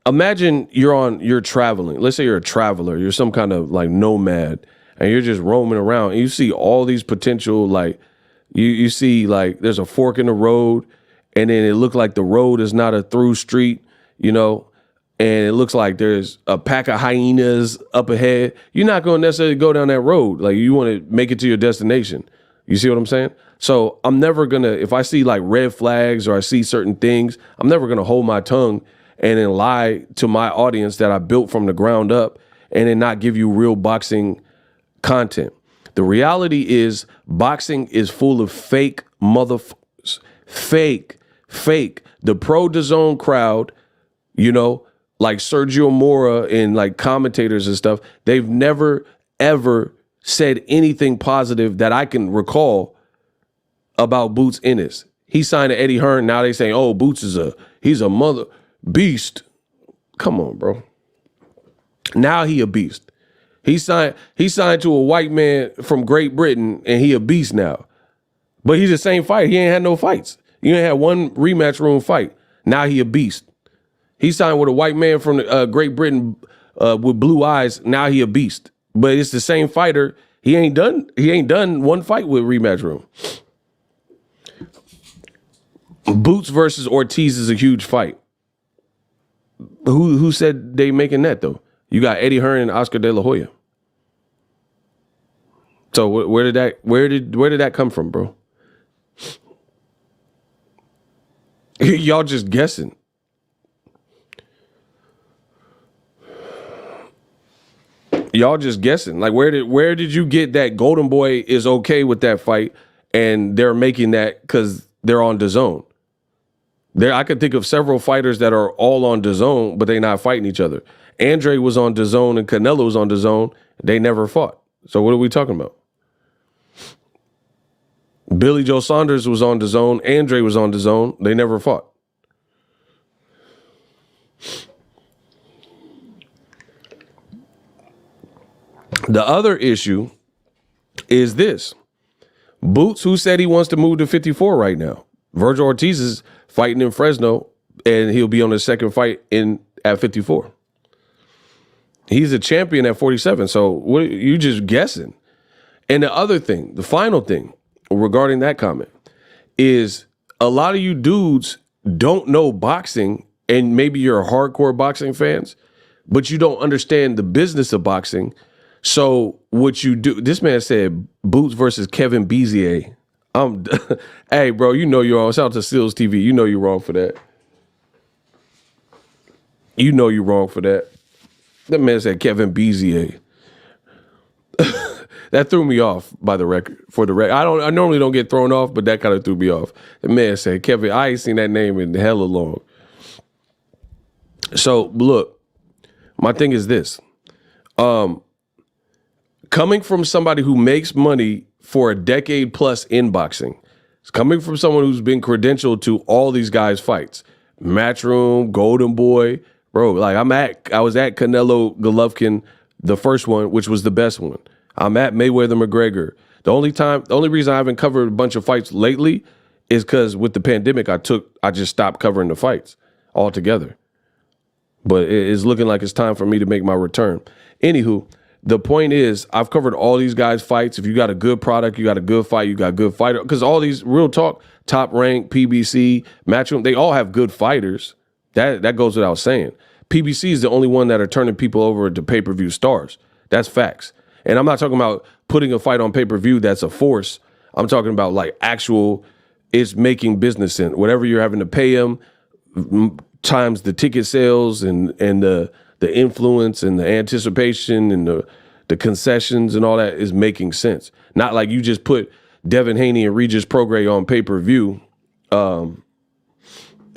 Speaker 1: imagine you're traveling. Let's say you're a traveler. You're some kind of like nomad and you're just roaming around and you see all these potential, like you see like there's a fork in the road and then it looks like the road is not a through street, you know, and it looks like there's a pack of hyenas up ahead. You're not going to necessarily go down that road. Like you want to make it to your destination. You see what I'm saying? So I'm never going to, if I see like red flags or I see certain things, I'm never going to hold my tongue and then lie to my audience that I built from the ground up and then not give you real boxing content. The reality is boxing is full of fake motherfuckers. Fake. The pro DAZN crowd, you know, like Sergio Mora and like commentators and stuff, they've never, ever said anything positive that I can recall about Boots Ennis. He signed to Eddie Hearn. Now they saying, oh, Boots he's a mother beast. Come on, bro. Now he a beast. He signed to a white man from Great Britain and he a beast now. But he's the same fight. He ain't had no fights. You ain't had one rematch room fight. Now he a beast. He signed with a white man from Great Britain with blue eyes. Now he a beast. But it's the same fighter. He ain't done one fight with rematch room. Boots versus Ortiz is a huge fight. Who said they making that though? You got Eddie Hearn and Oscar De La Hoya. So where did that come from, bro? Y'all just guessing. Y'all just guessing. Like where did you get that Golden Boy is okay with that fight and they're making that because they're on DAZN? I could think of several fighters that are all on DAZN, but they not fighting each other. Andre was on DAZN and Canelo was on DAZN. They never fought. So what are we talking about? Billy Joe Saunders was on DAZN. Andre was on DAZN. They never fought. The other issue is this. Boots, who said he wants to move to 54 right now. Virgil Ortiz is fighting in Fresno, and he'll be on his second fight at 54. He's a champion at 47, so what you just guessing. And the other thing, the final thing regarding that comment is a lot of you dudes don't know boxing, and maybe you're hardcore boxing fans, but you don't understand the business of boxing. So what you do, this man said Boots versus Kevin Bezier. Hey, bro, you know you're wrong. Shout out to Seals TV. You know you're wrong for that. You know you're wrong for that. That man said Kevin Bezier. That threw me off by the record. For the record, I normally don't get thrown off, but that kind of threw me off. The man said Kevin. I ain't seen that name in hella long. So look, my thing is this. Coming from somebody who makes money for a decade plus in boxing, it's coming from someone who's been credentialed to all these guys' fights, Matchroom, Golden Boy, bro. Like I was at Canelo Golovkin, the first one, which was the best one. I'm at Mayweather McGregor. The only reason I haven't covered a bunch of fights lately is because with the pandemic, I just stopped covering the fights altogether. But it's looking like it's time for me to make my return. Anywho. The point is, I've covered all these guys' fights. If you got a good product, you got a good fight, you got a good fighter. Because all these, real talk, Top Rank, PBC, Matchroom, they all have good fighters. That goes without saying. PBC is the only one that are turning people over to pay-per-view stars. That's facts. And I'm not talking about putting a fight on pay-per-view that's a force. I'm talking about like actual, it's making business sense. Whatever you're having to pay them, times the ticket sales and the influence and the anticipation and the concessions and all that is making sense. Not like you just put Devin Haney and Regis Prograis on pay-per-view and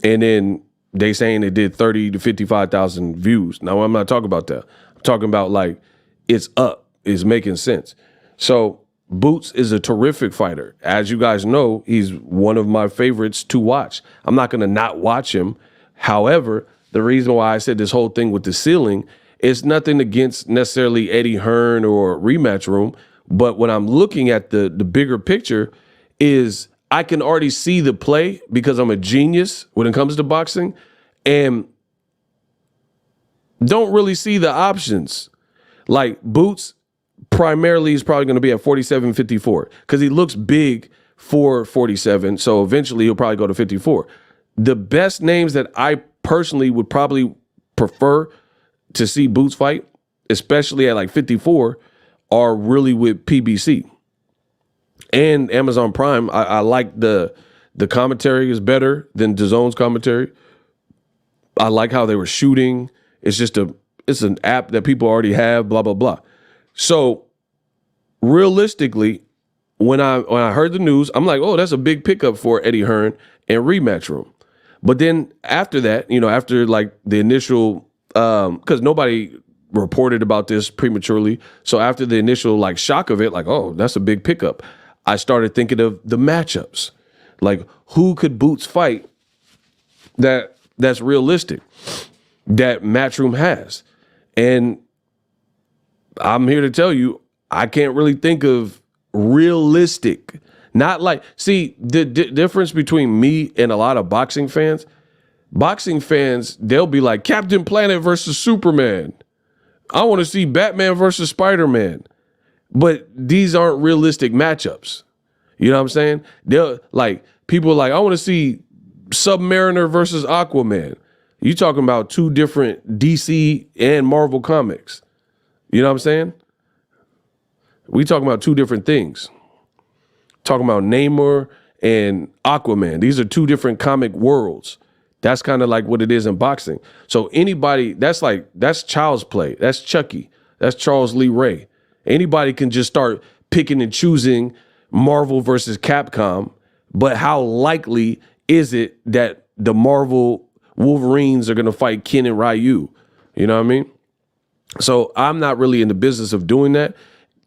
Speaker 1: then they saying it did 30 to 55,000 views. Now, I'm not talking about that. I'm talking about like it's up, it's making sense. So Boots is a terrific fighter. As you guys know, he's one of my favorites to watch. I'm not going to not watch him. However, the reason why I said this whole thing with the ceiling is nothing against necessarily Eddie Hearn or Rematch Room, but when I'm looking at the bigger picture is I can already see the play because I'm a genius when it comes to boxing and don't really see the options. Like Boots primarily is probably going to be at 47, 54 because he looks big for 47, so eventually he'll probably go to 54. The best names that I personally would probably prefer to see Boots fight, especially at like 54, are really with PBC and Amazon Prime. I like the commentary is better than DAZN's commentary. I like how they were shooting. It's just it's an app that people already have, blah, blah, blah. So realistically, when I heard the news, I'm like, oh, that's a big pickup for Eddie Hearn and Rematch Room. But then after that, after like the initial, because nobody reported about this prematurely. So after the initial like shock of it, like, oh, that's a big pickup. I started thinking of the matchups. Like who could Boots fight that's realistic that Matchroom has? And I'm here to tell you, I can't really think of realistic. Not like, see, the difference between me and a lot of boxing fans, they'll be like Captain Planet versus Superman. I want to see Batman versus Spider-Man. But these aren't realistic matchups. You know what I'm saying? They'll like, people are like, I want to see Submariner versus Aquaman. You talking about two different DC and Marvel comics. You know what I'm saying? We talking about two different things. Talking about Namor and Aquaman. These are two different comic worlds. That's kind of like what it is in boxing. So anybody, that's child's play. That's Chucky. That's Charles Lee Ray. Anybody can just start picking and choosing Marvel versus Capcom, but how likely is it that the Marvel Wolverines are going to fight Ken and Ryu. You know what I mean? So I'm not really in the business of doing that.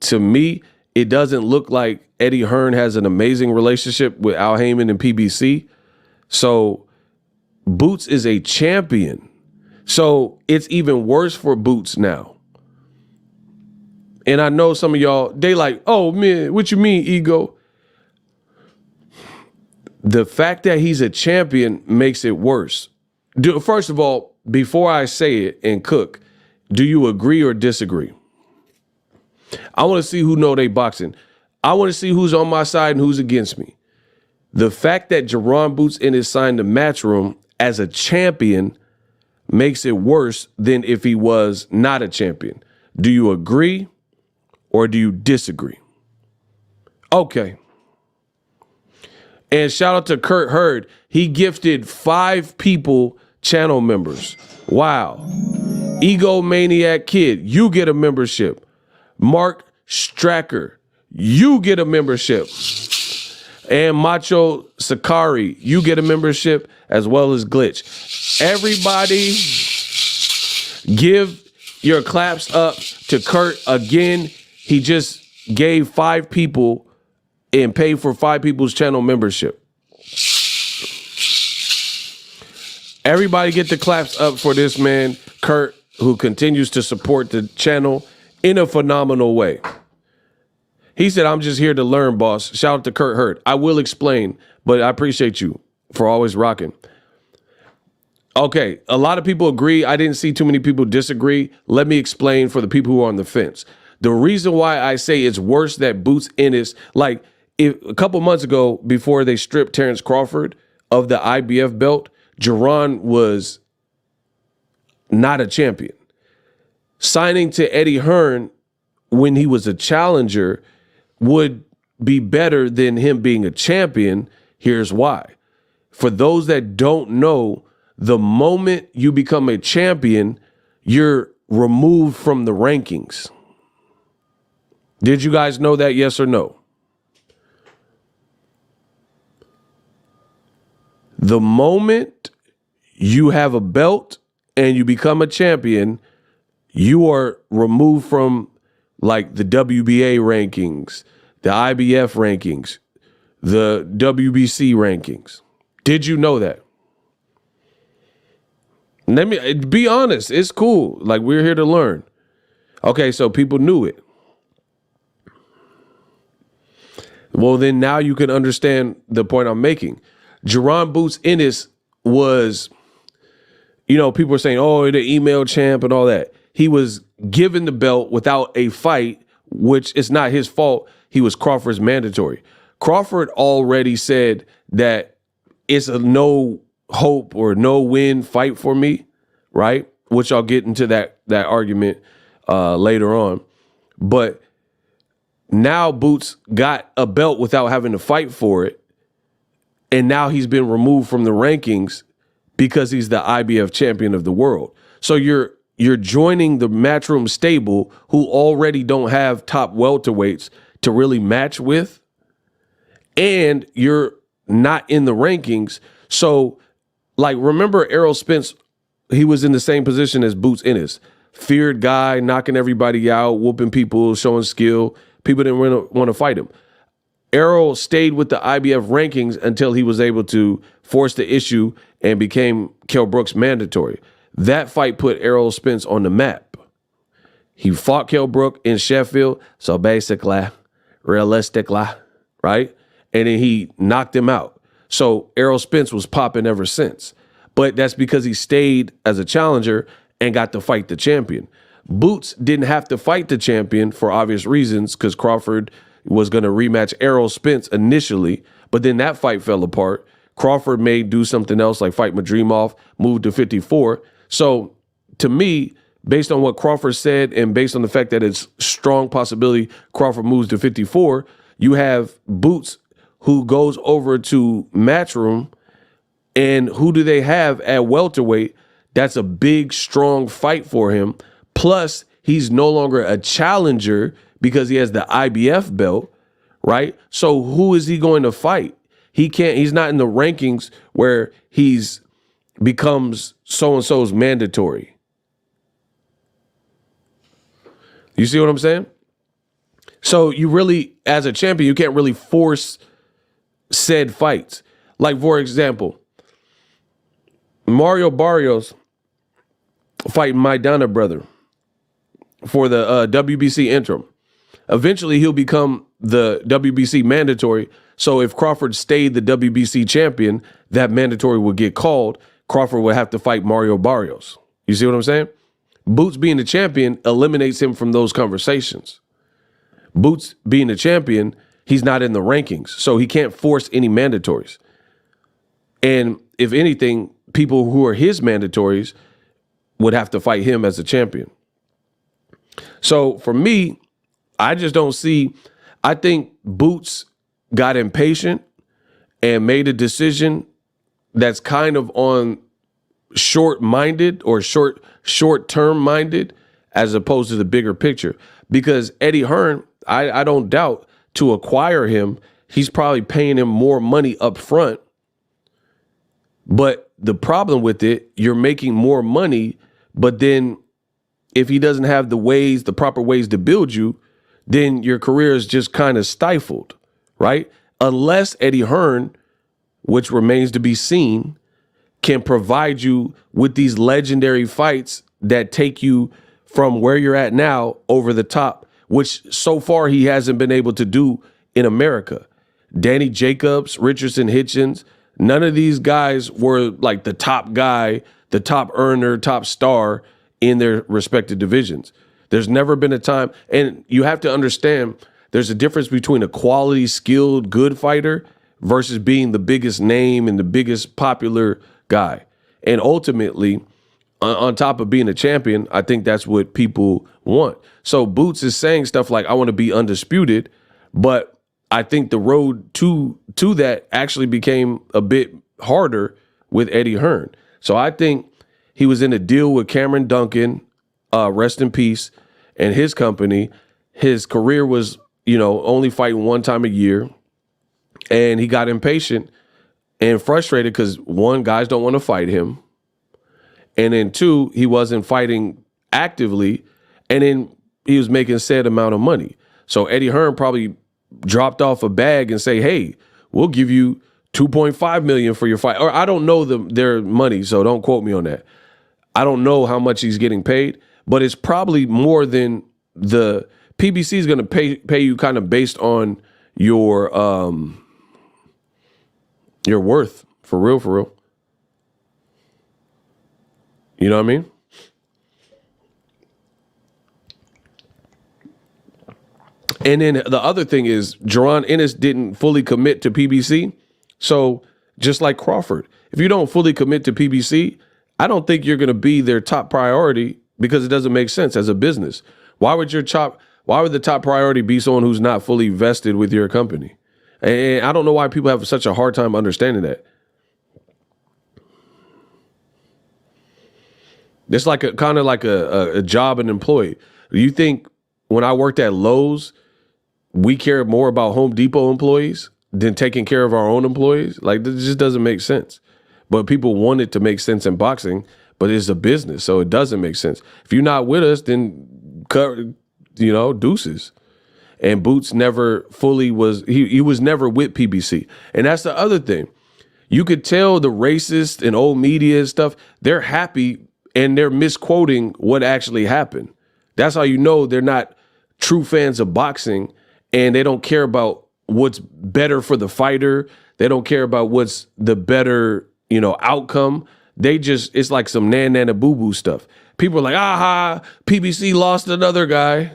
Speaker 1: To me, it doesn't look like Eddie Hearn has an amazing relationship with Al Heyman and PBC. So Boots is a champion. So it's even worse for Boots now. And I know some of y'all, they like, oh man, what you mean, ego? The fact that he's a champion makes it worse. First of all, before I say it and cook, do you agree or disagree? I want to see who know they boxing. I want to see who's on my side and who's against me. The fact that Jaron Boots Ennis signed the Matchroom as a champion makes it worse than if he was not a champion. Do you agree or do you disagree? Okay. And shout out to Kurt Hurd. He gifted 5 people channel members. Wow. Egomaniac Kid, you get a membership. Mark Stracker, you get a membership. And Macho Sakari, you get a membership, as well as Glitch. Everybody give your claps up to Kurt. Again, he just gave 5 people and paid for 5 people's channel membership. Everybody get the claps up for this man, Kurt, who continues to support the channel in a phenomenal way. He said, I'm just here to learn, boss. Shout out to Kurt Hurd. I will explain, but I appreciate you for always rocking. Okay, a lot of people agree. I didn't see too many people disagree. Let me explain for the people who are on the fence. The reason why I say it's worse that Boots Ennis, like a couple months ago, before they stripped Terrence Crawford of the IBF belt, Jaron was not a champion. Signing to Eddie Hearn when he was a challenger would be better than him being a champion. Here's why. For those that don't know, the moment you become a champion, you're removed from the rankings. Did you guys know that, yes or no? The moment you have a belt and you become a champion, you are removed from like the WBA rankings, the IBF rankings, the WBC rankings. Did you know that? Let me be honest. It's cool. Like, we're here to learn. Okay, so people knew it. Well, then now you can understand the point I'm making. Jaron Boots Ennis was, you know, people were saying, oh, the email champ and all that. He was given the belt without a fight, which is not his fault. He was Crawford's mandatory. Crawford already said that it's a no hope or no win fight for me, right? Which I'll get into that argument later on. But now Boots got a belt without having to fight for it. And now he's been removed from the rankings because he's the IBF champion of the world. So you're joining the Matchroom stable who already don't have top welterweights to really match with. And you're not in the rankings. So, like, remember Errol Spence, he was in the same position as Boots Ennis. Feared guy, knocking everybody out, whooping people, showing skill. People didn't want to fight him. Errol stayed with the IBF rankings until he was able to force the issue and became Kell Brook's mandatory. That fight put Errol Spence on the map. He fought Kell Brook in Sheffield, so basically, realistically, right? And then he knocked him out. So Errol Spence was popping ever since. But that's because he stayed as a challenger and got to fight the champion. Boots didn't have to fight the champion for obvious reasons because Crawford was going to rematch Errol Spence initially, but then that fight fell apart. Crawford may do something else like fight Madrimov, move to 54. So to me, based on what Crawford said and based on the fact that it's strong possibility Crawford moves to 54, you have Boots who goes over to Matchroom, and who do they have at welterweight? That's a big, strong fight for him. Plus, he's no longer a challenger because he has the IBF belt, right? So who is he going to fight? He's not in the rankings where he's becomes so-and-so's mandatory. You see what I'm saying? So you really, as a champion, you can't really force said fights. Like, for example, Mario Barrios fighting Maidana brother for the WBC interim. Eventually, he'll become the WBC mandatory. So if Crawford stayed the WBC champion, that mandatory would get called. Crawford would have to fight Mario Barrios. You see what I'm saying? Boots being the champion eliminates him from those conversations. Boots being the champion, he's not in the rankings, so he can't force any mandatories. And if anything, people who are his mandatories would have to fight him as a champion. So for me, I just don't see, I think Boots got impatient and made a decision that's kind of on short-minded or short-term minded as opposed to the bigger picture. Because Eddie Hearn, I don't doubt, to acquire him, he's probably paying him more money up front. But the problem with it, you're making more money, but then if he doesn't have the proper ways to build you, then your career is just kind of stifled, right? Unless Eddie Hearn, which remains to be seen, can provide you with these legendary fights that take you from where you're at now over the top, which so far he hasn't been able to do in America. Danny Jacobs, Richardson Hitchens, none of these guys were like the top guy, the top earner, top star in their respective divisions. There's never been a time, and you have to understand there's a difference between a quality, skilled, good fighter versus being the biggest name and the biggest popular guy. And ultimately, on top of being a champion, I think that's what people want. So Boots is saying stuff like, I want to be undisputed, but I think the road to that actually became a bit harder with Eddie Hearn. So I think he was in a deal with Cameron Duncan, rest in peace, and his company. His career was, only fighting one time a year. And he got impatient and frustrated because, one, guys don't want to fight him. And then two, he wasn't fighting actively. And then he was making said amount of money. So Eddie Hearn probably dropped off a bag and say, hey, we'll give you $2.5 million for your fight. Or I don't know their money, so don't quote me on that. I don't know how much he's getting paid, but it's probably more than the PBC is going to pay you kind of based on your worth, for real. You know what I mean? And then the other thing is Jaron Ennis didn't fully commit to PBC. So just like Crawford, if you don't fully commit to PBC, I don't think you're going to be their top priority because it doesn't make sense as a business. Why would the top priority be someone who's not fully vested with your company? And I don't know why people have such a hard time understanding that. It's like a job and employee. Do you think when I worked at Lowe's, we cared more about Home Depot employees than taking care of our own employees? Like, this just doesn't make sense. But people want it to make sense in boxing, but it's a business, so it doesn't make sense. If you're not with us, then cut, deuces. And Boots never fully was, he was never with PBC. And that's the other thing. You could tell the racist and old media and stuff, they're happy and they're misquoting what actually happened. That's how you know they're not true fans of boxing and they don't care about what's better for the fighter. They don't care about what's the better, outcome. It's like some nana boo-boo stuff. People are like, aha, PBC lost another guy.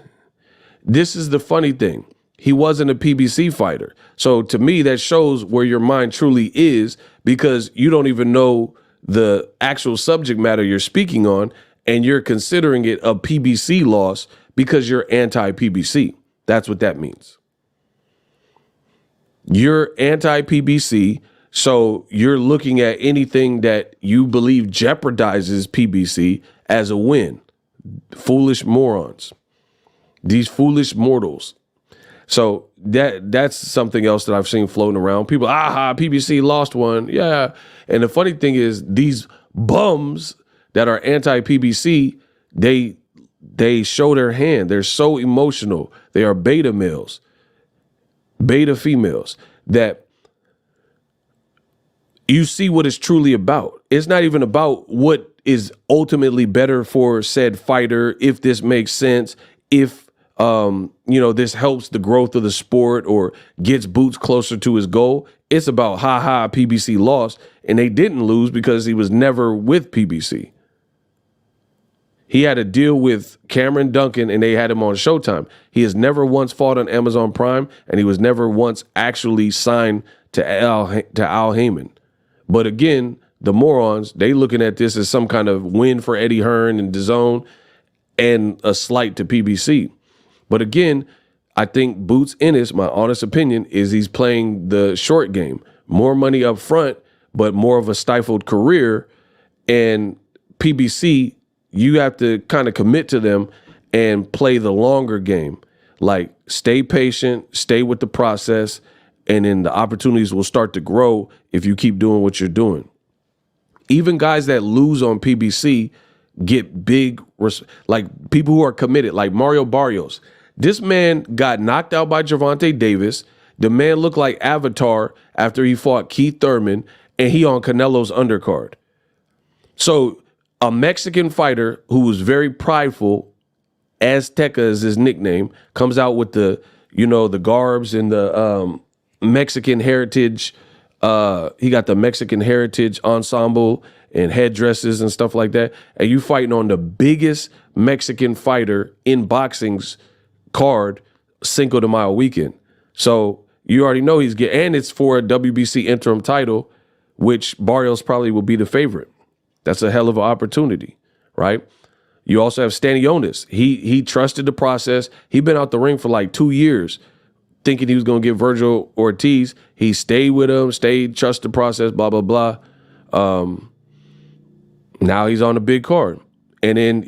Speaker 1: This is the funny thing. He wasn't a PBC fighter. So to me, that shows where your mind truly is because you don't even know the actual subject matter you're speaking on and you're considering it a PBC loss because you're anti-PBC. That's what that means. You're anti-PBC, so you're looking at anything that you believe jeopardizes PBC as a win. Foolish morons. These foolish mortals. So that's something else that I've seen floating around. People, PBC lost one. Yeah. And the funny thing is these bums that are anti-PBC, they show their hand. They're so emotional. They are beta males, beta females, that you see what it's truly about. It's not even about what is ultimately better for said fighter, if this makes sense, if this helps the growth of the sport or gets Boots closer to his goal. It's about PBC lost, and they didn't lose because he was never with PBC. He had a deal with Cameron Duncan, and they had him on Showtime. He has never once fought on Amazon Prime, and he was never once actually signed to Al Heyman. But again, the morons, they looking at this as some kind of win for Eddie Hearn and DAZN and a slight to PBC. But again, I think Boots Ennis, my honest opinion, is he's playing the short game. More money up front, but more of a stifled career. And PBC, you have to kind of commit to them and play the longer game. Like, stay patient, stay with the process, and then the opportunities will start to grow if you keep doing what you're doing. Even guys that lose on PBC get big, like people who are committed, like Mario Barrios. This man got knocked out by Gervonta Davis. The man looked like Avatar after he fought Keith Thurman, and he on Canelo's undercard. So a Mexican fighter who was very prideful, Azteca is his nickname, comes out with the garbs and the Mexican heritage. He got the Mexican heritage ensemble and headdresses and stuff like that. And you fighting on the biggest Mexican fighter in boxing's card, Cinco de Mayo weekend. So you already know he's getting, and it's for a WBC interim title, which Barrios probably will be the favorite. That's a hell of an opportunity, right? You also have Stanionis. He trusted the process. He'd been out the ring for like 2 years, thinking he was going to get Virgil Ortiz. He stayed with him, trust the process, blah, blah, blah. Now he's on the big card. And then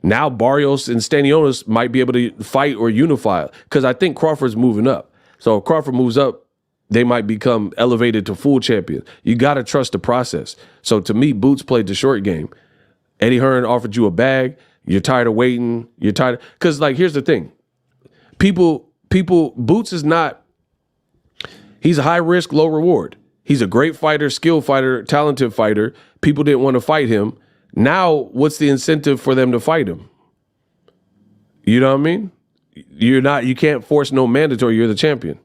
Speaker 1: now Barrios and Stanionis might be able to fight or unify, because I think Crawford's moving up. So if Crawford moves up, they might become elevated to full champion. You got to trust the process. So to me, Boots played the short game. Eddie Hearn offered you a bag. You're tired of waiting. You're tired. Because, here's the thing. Boots is not, he's a high risk, low reward. He's a great fighter, skilled fighter, talented fighter. People didn't want to fight him. Now, what's the incentive for them to fight him? You know what I mean? You can't force no mandatory. You're the champion.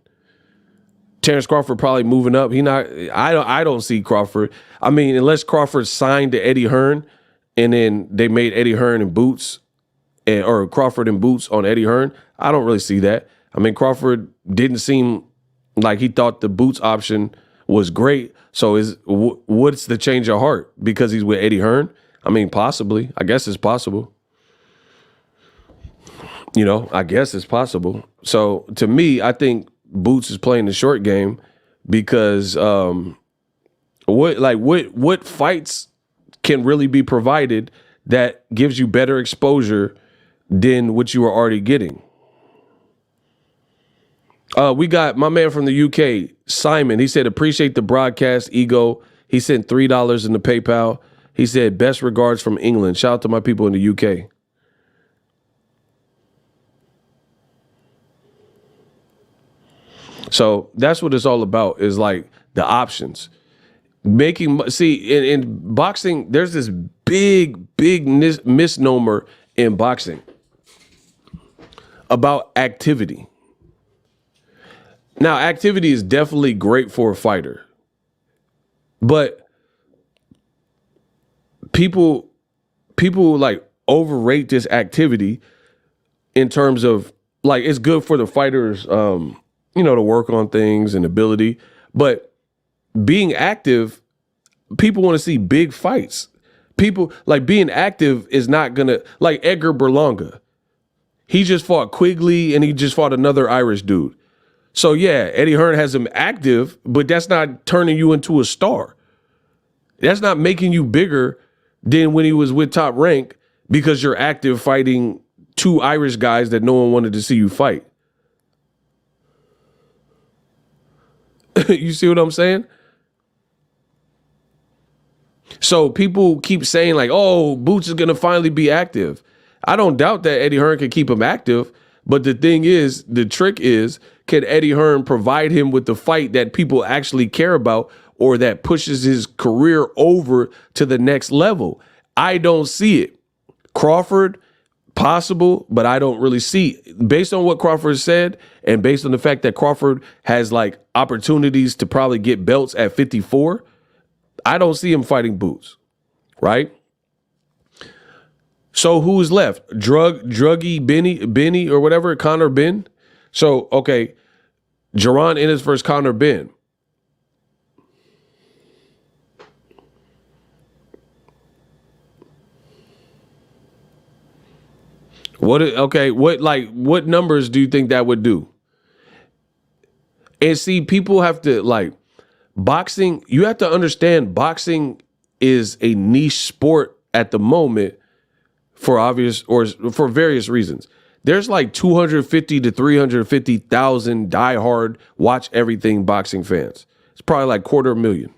Speaker 1: Terrence Crawford probably moving up. I don't see Crawford. I mean, unless Crawford signed to Eddie Hearn and then they made Eddie Hearn and Boots, or Crawford and Boots on Eddie Hearn, I don't really see that. I mean, Crawford didn't seem like he thought the Boots option was great. So what's the change of heart? Because he's with Eddie Hearn? I mean, possibly. I guess it's possible. I guess it's possible. So to me, I think Boots is playing the short game because what fights can really be provided that gives you better exposure than what you were already getting. We got my man from the UK, Simon. He said, appreciate the broadcast, Ego. He sent $3 in the PayPal. He said, best regards from England. Shout out to my people in the UK. So that's what it's all about, is like the options. In boxing, there's this big misnomer in boxing about activity. Now, activity is definitely great for a fighter, but people like overrate this activity in terms of like it's good for the fighters, to work on things and ability, but being active, people want to see big fights. People like being active is not gonna, like Edgar Berlanga. He just fought Quigley and he just fought another Irish dude. So yeah, Eddie Hearn has him active, but that's not turning you into a star. That's not making you bigger than when he was with Top Rank because you're active fighting two Irish guys that no one wanted to see you fight. You see what I'm saying? So people keep saying like, oh, Boots is going to finally be active. I don't doubt that Eddie Hearn can keep him active. But the thing is, the trick is, can Eddie Hearn provide him with the fight that people actually care about or that pushes his career over to the next level? I don't see it. Crawford, possible, but I don't really see, based on what Crawford said and based on the fact that Crawford has like opportunities to probably get belts at 54, I don't see him fighting Boots, right? So who's left? Druggy Benny or whatever, Conor Ben. So, okay, Jaron Ennis versus Conor Ben. What numbers do you think that would do? And see, people have to like boxing, you have to understand boxing is a niche sport at the moment for obvious or for various reasons. There's like 250 to 350,000 diehard watch everything boxing fans. It's probably like 250,000.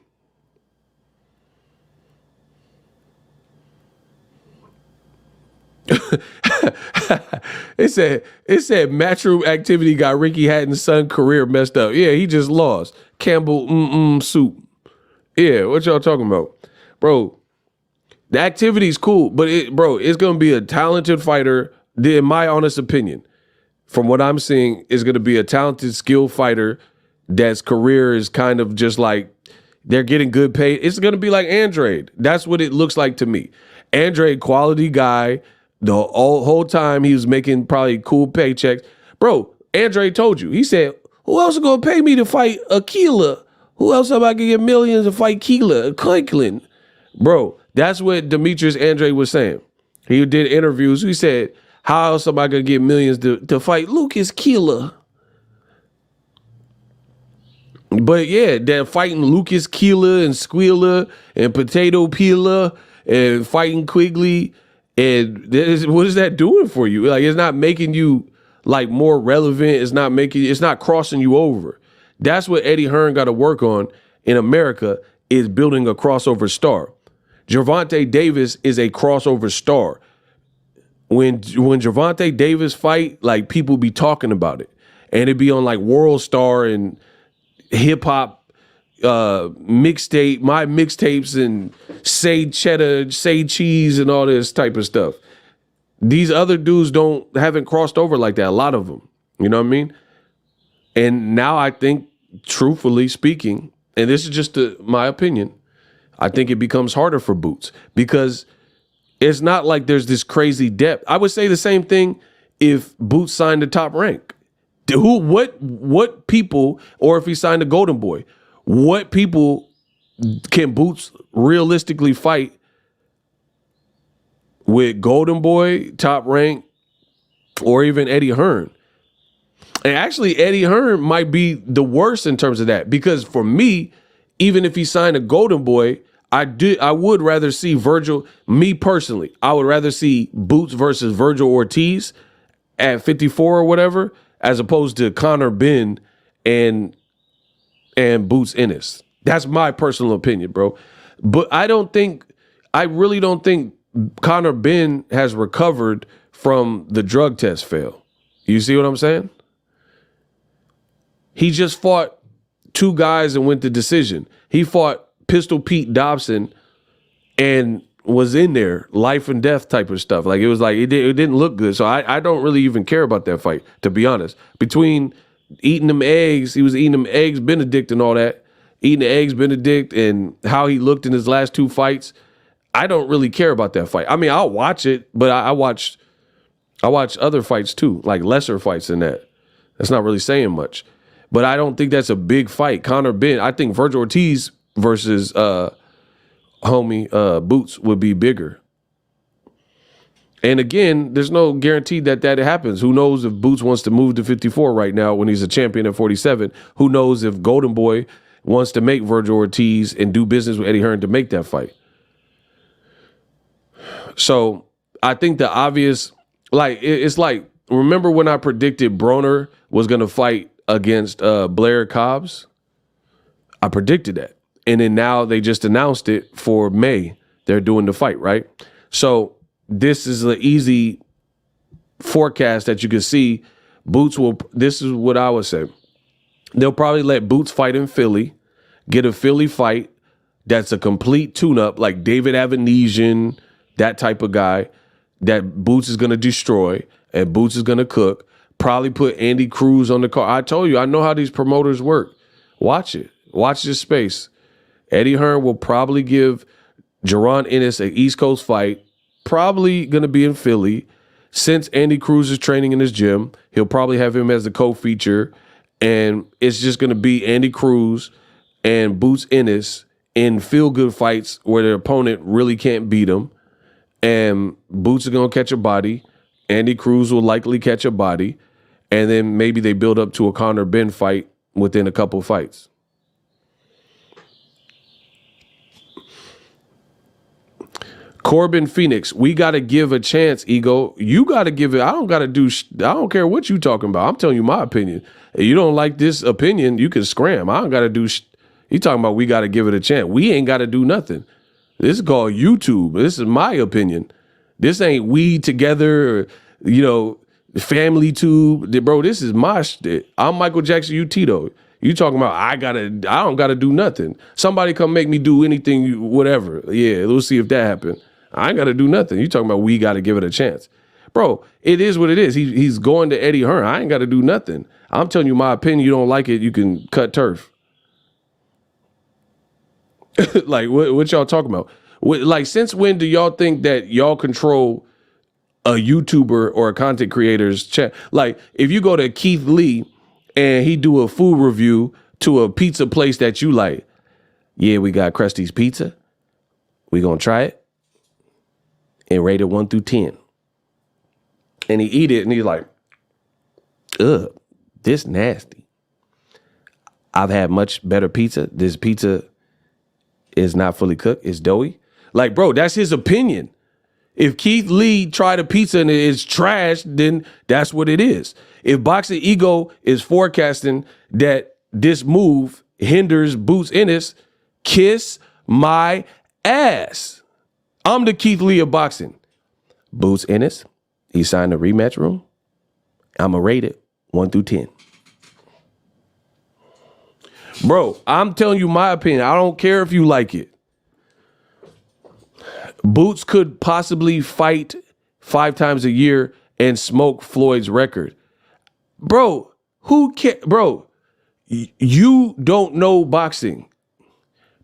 Speaker 1: It said Matchroom activity got Ricky Hatton's son career messed up. Yeah, he just lost. Campbell soup. Yeah, what y'all talking about? Bro, the activity's cool, but it's gonna be a talented fighter. In my honest opinion, from what I'm seeing, is gonna be a talented, skilled fighter that's career is kind of just like they're getting good pay. It's gonna be like Andrade. That's what it looks like to me. Andrade, quality guy. The whole time he was making probably cool paychecks. Bro, Andre told you. He said, who else is going to pay me to fight Aquila? Who else am I going to get millions to fight Keela, Clanklin? Bro, that's what Demetrius Andre was saying. He did interviews. He said, how else am I going to get millions to fight Lucas Keela? But yeah, they're fighting Lucas Keela and Squealer and Potato Peeler and fighting Quigley. And what is that doing for you? Like, it's not making you like more relevant. It's not crossing you over. That's what Eddie Hearn got to work on in America, is building a crossover star. Gervonta Davis is a crossover star. When Gervonta Davis fight, like people be talking about it, and it be on like World Star and hip hop my mixtapes and say cheddar, say cheese and all this type of stuff. These other dudes haven't crossed over like that. A lot of them, you know what I mean? And now I think, truthfully speaking, and this is just my opinion, I think it becomes harder for Boots because it's not like there's this crazy depth. I would say the same thing if Boots signed the Top Rank. What people, or if he signed a Golden Boy, what people can Boots realistically fight with Golden Boy, Top Rank, or even Eddie Hearn? And actually, Eddie Hearn might be the worst in terms of that, because for me, even if he signed a Golden Boy, I would rather see Virgil. Me personally, I would rather see Boots versus Virgil Ortiz at 54 or whatever, as opposed to Conor Ben and Boots Ennis. That's my personal opinion, bro. But I really don't think Conor Ben has recovered from the drug test fail. You see what I'm saying? He just fought two guys and went to decision. He fought Pistol Pete Dobson and was in there, life and death type of stuff. Like, it was like, it didn't look good. So I don't really even care about that fight, to be honest. Between eating them eggs, he was eating them eggs Benedict and all that, eating the eggs Benedict and how he looked in his last two fights, I don't really care about that fight. I mean, I'll watch it, but I watch other fights too, like lesser fights than that. That's not really saying much. But I don't think that's a big fight. Conor Ben, I think Virgil Ortiz versus Boots would be bigger. And again, there's no guarantee that happens. Who knows if Boots wants to move to 54 right now when he's a champion at 47? Who knows if Golden Boy wants to make Virgil Ortiz and do business with Eddie Hearn to make that fight? So I think the obvious, like, it's like, remember when I predicted Broner was going to fight against Blair Cobbs? I predicted that. And then now they just announced it for May. They're doing the fight, right? So this is an easy forecast that you can see. This is what I would say. They'll probably let Boots fight in Philly, get a Philly fight that's a complete tune-up, like David Avanesian, that type of guy that Boots is going to destroy and Boots is going to cook. Probably put Andy Cruz on the card. I told you, I know how these promoters work. Watch it. Watch this space. Eddie Hearn will probably give Jaron Ennis an East Coast fight, probably going to be in Philly. Since Andy Cruz is training in his gym, he'll probably have him as the co-feature, and it's just going to be Andy Cruz and Boots Ennis in feel-good fights where their opponent really can't beat them, and Boots is going to catch a body. Andy Cruz will likely catch a body, and then maybe they build up to a Conor Ben fight within a couple fights. Corbin Phoenix, we got to give a chance, Ego. You got to give it. I don't care what you talking about. I'm telling you my opinion. If you don't like this opinion, you can scram. I don't got to do You talking about we got to give it a chance. We ain't got to do nothing. This is called YouTube. This is my opinion. This ain't we together, or, family tube. Bro, this is my shit. I'm Michael Jackson, you Tito. You talking about I don't gotta do nothing. Somebody come make me do anything, whatever. Yeah, we'll see if that happens. I ain't gotta do nothing. You talking about we gotta give it a chance. Bro, it is what it is. He's going to Eddie Hearn. I ain't gotta do nothing. I'm telling you my opinion. You don't like it, you can cut turf. Like, what y'all talking about? Like, since when do y'all think that y'all control a YouTuber or a content creator's chat? Like, if you go to Keith Lee and he do a food review to a pizza place that you like, yeah, we got Krusty's Pizza. We gonna try it and rate it 1 through 10. And he eat it and he's like, ugh, this nasty. I've had much better pizza. This pizza is not fully cooked. It's doughy. Like, bro, that's his opinion. If Keith Lee tried a pizza and it's trash, then that's what it is. If Boxing Ego is forecasting that this move hinders Boots Ennis, kiss my ass. I'm the Keith Lee of boxing. Boots Ennis, he signed a rematch room. I'm going to rate it 1 through 10. Bro, I'm telling you my opinion. I don't care if you like it. Boots could possibly fight 5 times a year and smoke Floyd's record. Bro, who cares? Bro, you don't know boxing.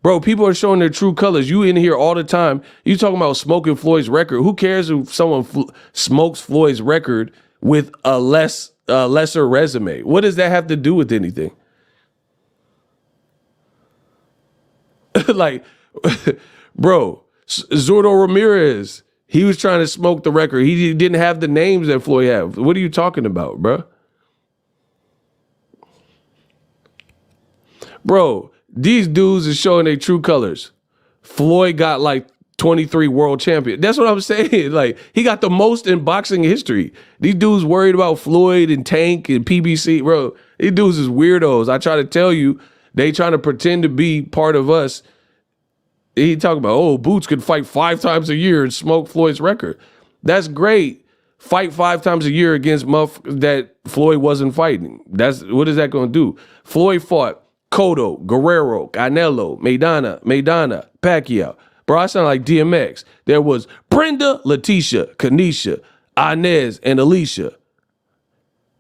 Speaker 1: Bro, people are showing their true colors. You in here all the time. You talking about smoking Floyd's record. Who cares if someone smokes Floyd's record with a lesser resume? What does that have to do with anything? Like, bro, Zurdo Ramirez, he was trying to smoke the record. He didn't have the names that Floyd had. What are you talking about, bro? Bro, these dudes are showing their true colors. Floyd got like 23 world champion. That's what I'm saying. Like, he got the most in boxing history. These dudes worried about Floyd and Tank and PBC. Bro, these dudes is weirdos. I try to tell you, they trying to pretend to be part of us. He talking about, oh, Boots could fight 5 times a year and smoke Floyd's record. That's great. Fight 5 times a year against that Floyd wasn't fighting. What is that going to do? Floyd fought Cotto, Guerrero, Canelo, Maidana, Pacquiao. Bro, I sound like DMX. There was Brenda, Leticia, Kanisha, Inez, and Alicia.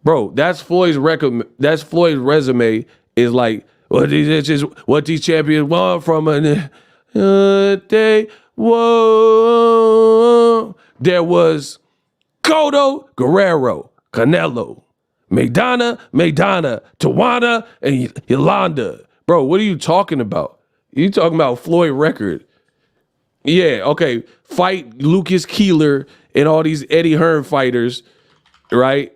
Speaker 1: Bro, that's Floyd's record. That's Floyd's resume. Is like what these champions want from a day. Whoa, there was Cotto, Guerrero, Canelo, Maidana, Tawana, and Yolanda. Bro, what are you talking about? You talking about Floyd record? Yeah, okay. Fight Lucas Keeler and all these Eddie Hearn fighters, right?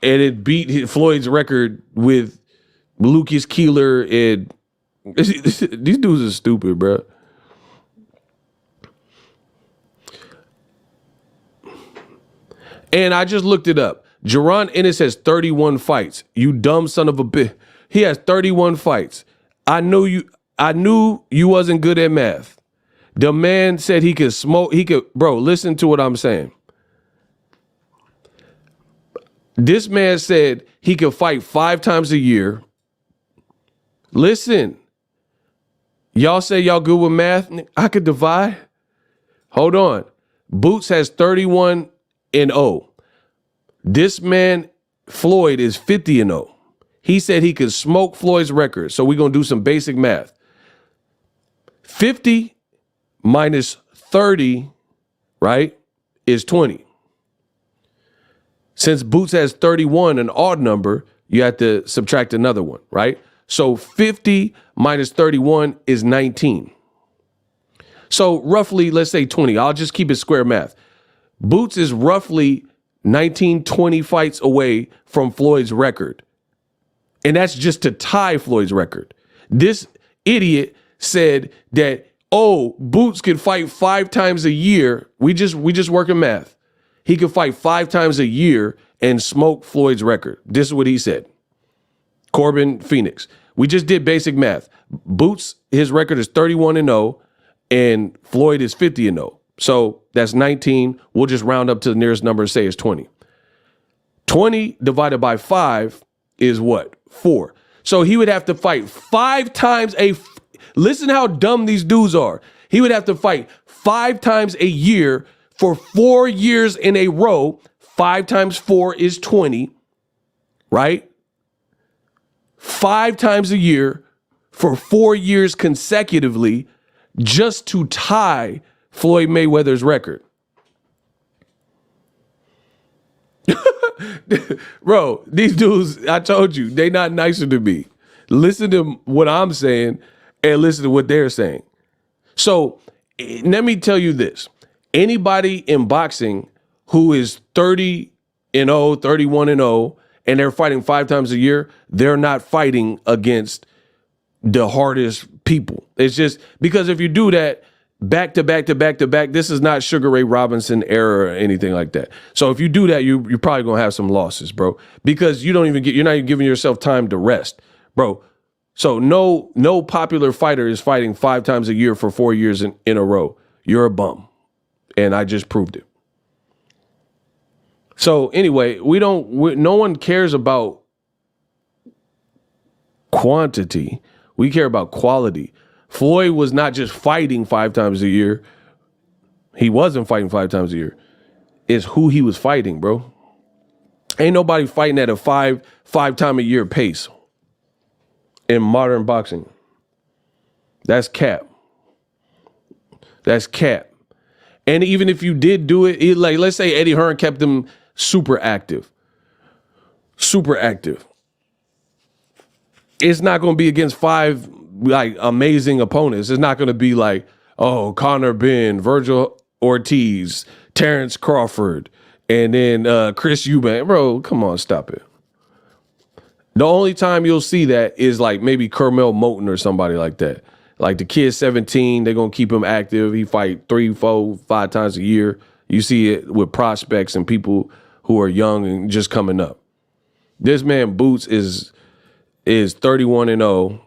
Speaker 1: And it beat Floyd's record with Lucas Keeler and these dudes are stupid, bro. And I just looked it up. Jaron Ennis has 31 fights. You dumb son of a bitch. He has 31 fights. I know you. I knew you wasn't good at math. The man said he could smoke. Bro, listen to what I'm saying. This man said he could fight 5 times a year. Listen, y'all say y'all good with math. I could divide. Hold on. Boots has 31-0. This man, Floyd, is 50-0. He said he could smoke Floyd's record. So we're going to do some basic math. 50 minus 30, right, is 20. Since Boots has 31, an odd number, you have to subtract another one, right? So 50 minus 31 is 19. So roughly, let's say 20. I'll just keep it square math. Boots is roughly 20 fights away from Floyd's record. And that's just to tie Floyd's record. This idiot said that, oh, Boots could fight 5 times a year. We just working math. He could fight 5 times a year and smoke Floyd's record. This is what he said. Corbin Phoenix. We just did basic math. Boots, his record is 31-0, and Floyd is 50-0. So that's 19. We'll just round up to the nearest number and say it's 20. 20 divided by 5 is what? 4. So he would have to fight 5 times listen how dumb these dudes are. He would have to fight 5 times a year for 4 years in a row. 5 times 4 is 20, right? 5 times a year for 4 years consecutively just to tie Floyd Mayweather's record. Bro, these dudes, I told you, they not nicer to me. Listen to what I'm saying and listen to what they're saying. So let me tell you this. Anybody in boxing who is 30-0, 31-0, and they're fighting 5 times a year, they're not fighting against the hardest people. It's just because if you do that back to back to back to back, this is not Sugar Ray Robinson era or anything like that. So if you do that, you're probably gonna have some losses, bro, because you're not even giving yourself time to rest, bro. So no popular fighter is fighting 5 times a year for 4 years in a row. You're a bum, and I just proved it. So anyway, no one cares about quantity. We care about quality. Floyd was not just fighting 5 times a year. He wasn't fighting 5 times a year. It's who he was fighting, bro. Ain't nobody fighting at a five time a year pace in modern boxing. That's cap. That's cap. And even if you did do it, like let's say Eddie Hearn kept him super active. It's not going to be against 5 like amazing opponents. It's not going to be like, oh, Conor Benn, Virgil Ortiz, Terrence Crawford, and then Chris Eubank. Bro, come on, stop it. The only time you'll see that is like maybe Kermel Moton or somebody like that. Like the kid's 17, they're going to keep him active. He fight 3, 4, 5 times a year. You see it with prospects and people who are young and just coming up. This man Boots is 31-0.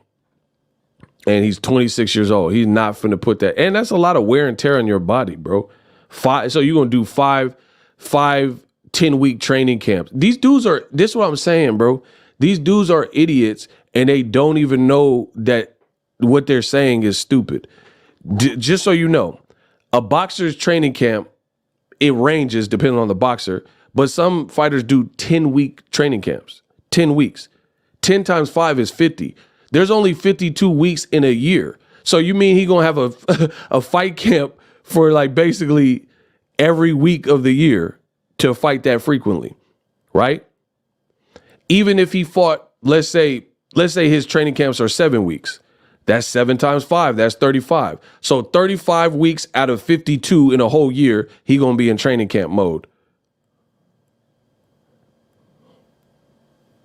Speaker 1: And he's 26 years old. He's not finna put that. And that's a lot of wear and tear on your body, bro. So you're going to do five 10-week training camps. These dudes are, this is what I'm saying, bro. These dudes are idiots and they don't even know that what they're saying is stupid. Just so you know, a boxer's training camp, it ranges depending on the boxer, but some fighters do 10-week training camps, 10 weeks. 10 times 5 is 50. There's only 52 weeks in a year. So you mean he going to have a fight camp for like basically every week of the year to fight that frequently, right? Even if he fought, let's say his training camps are 7 weeks. That's 7 times 5, that's 35. So 35 weeks out of 52 in a whole year, he going to be in training camp mode.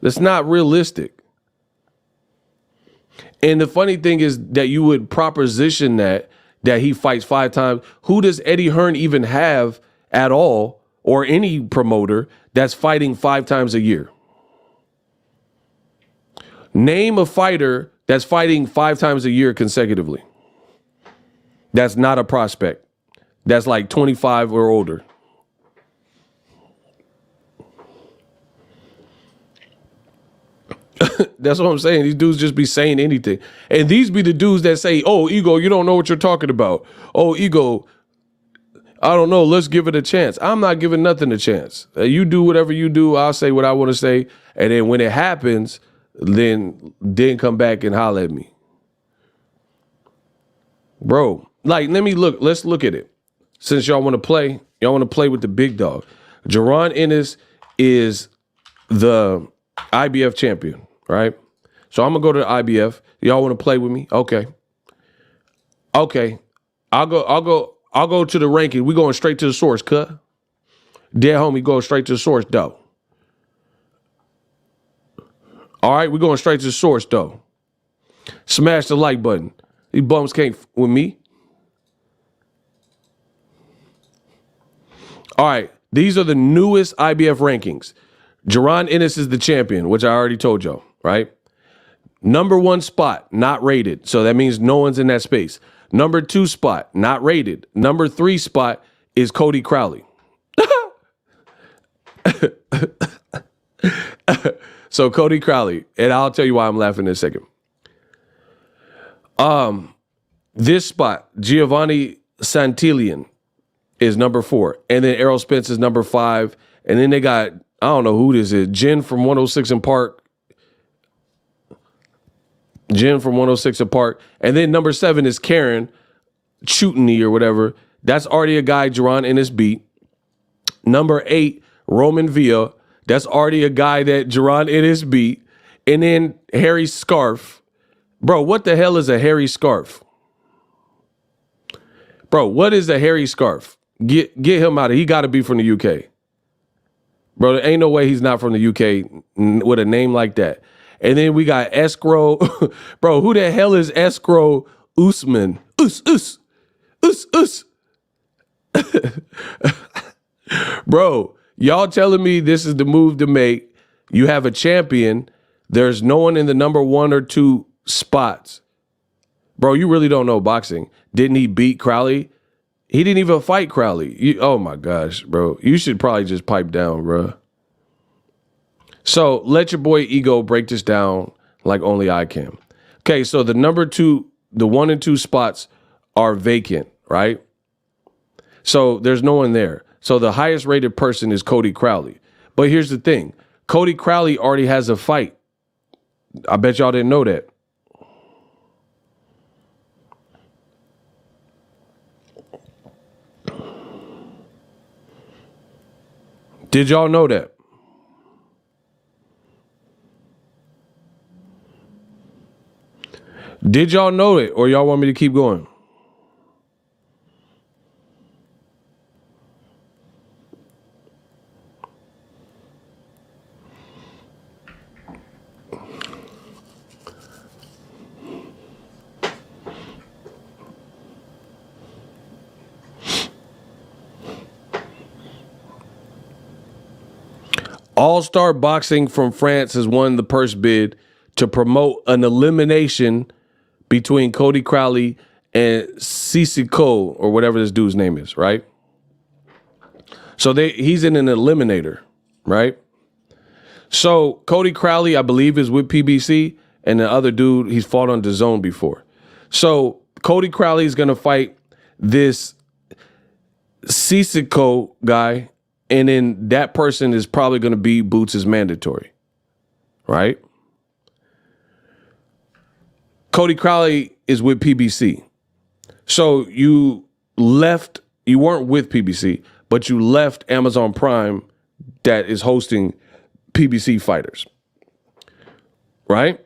Speaker 1: That's not realistic. And the funny thing is that you would proposition that he fights 5 times. Who does Eddie Hearn even have at all, or any promoter that's fighting 5 times a year? Name a fighter that's fighting 5 times a year consecutively. That's not a prospect. That's like 25 or older. That's what I'm saying. These dudes just be saying anything. And these be the dudes that say, oh, Ego, you don't know what you're talking about. Oh, Ego, I don't know. Let's give it a chance. I'm not giving nothing a chance. You do whatever you do. I'll say what I want to say. And then when it happens, then come back and holler at me. Bro, like, let's look at it. Since y'all want to play with the big dog. Jaron Ennis is the IBF champion, right? So I'm gonna go to the IBF. Y'all want to play with me? Okay. I'll go to the ranking. We going straight to the source, cut. Dead homie, go straight to the source, though. All right, we going straight to the source, though. Smash the like button. These bums can't with me. All right, these are the newest IBF rankings. Jaron Ennis is the champion, which I already told y'all, right? Number 1 spot, not rated. So that means no one's in that space. Number 2 spot, not rated. Number 3 spot is Cody Crowley. So Cody Crowley, and I'll tell you why I'm laughing in a second. This spot, Giovanni Santillan is number 4. And then Errol Spence is number 5. And then they got, I don't know who this is, Jen from 106 and Park. And then number 7 is Karen Chutney or whatever. That's already a guy Jaron Ennis beat. Number 8, Roman Villa. That's already a guy that Jaron Ennis beat. And then Harry Scarf. Bro, what the hell is a Harry Scarf? Bro, what is a Harry Scarf? Get him out of here. He got to be from the UK. Bro, there ain't no way he's not from the UK with a name like that. And then we got Escrow. Bro, who the hell is Escrow Usman? Us. Bro, y'all telling me this is the move to make. You have a champion. There's no one in the number 1 or 2 spots. Bro, you really don't know boxing. Didn't he beat Crowley? He didn't even fight Crowley. Oh, my gosh, bro. You should probably just pipe down, bro. So let your boy Ego break this down like only I can. Okay, so the number 2, the 1 and 2 spots are vacant, right? So there's no one there. So the highest rated person is Cody Crowley. But here's the thing. Cody Crowley already has a fight. I bet y'all didn't know that. Did y'all know that? Did y'all know it, or y'all want me to keep going? All-Star Boxing from France has won the purse bid to promote an elimination between Cody Crowley and Sissoko, or whatever this dude's name is, right? So he's in an eliminator, right? So Cody Crowley, I believe, is with PBC, and the other dude, he's fought on DAZN before. So Cody Crowley is going to fight this Sissoko guy, and then that person is probably going to be Boots is mandatory, right? Cody Crowley is with PBC. So you weren't with PBC, but you left Amazon Prime that is hosting PBC fighters, right?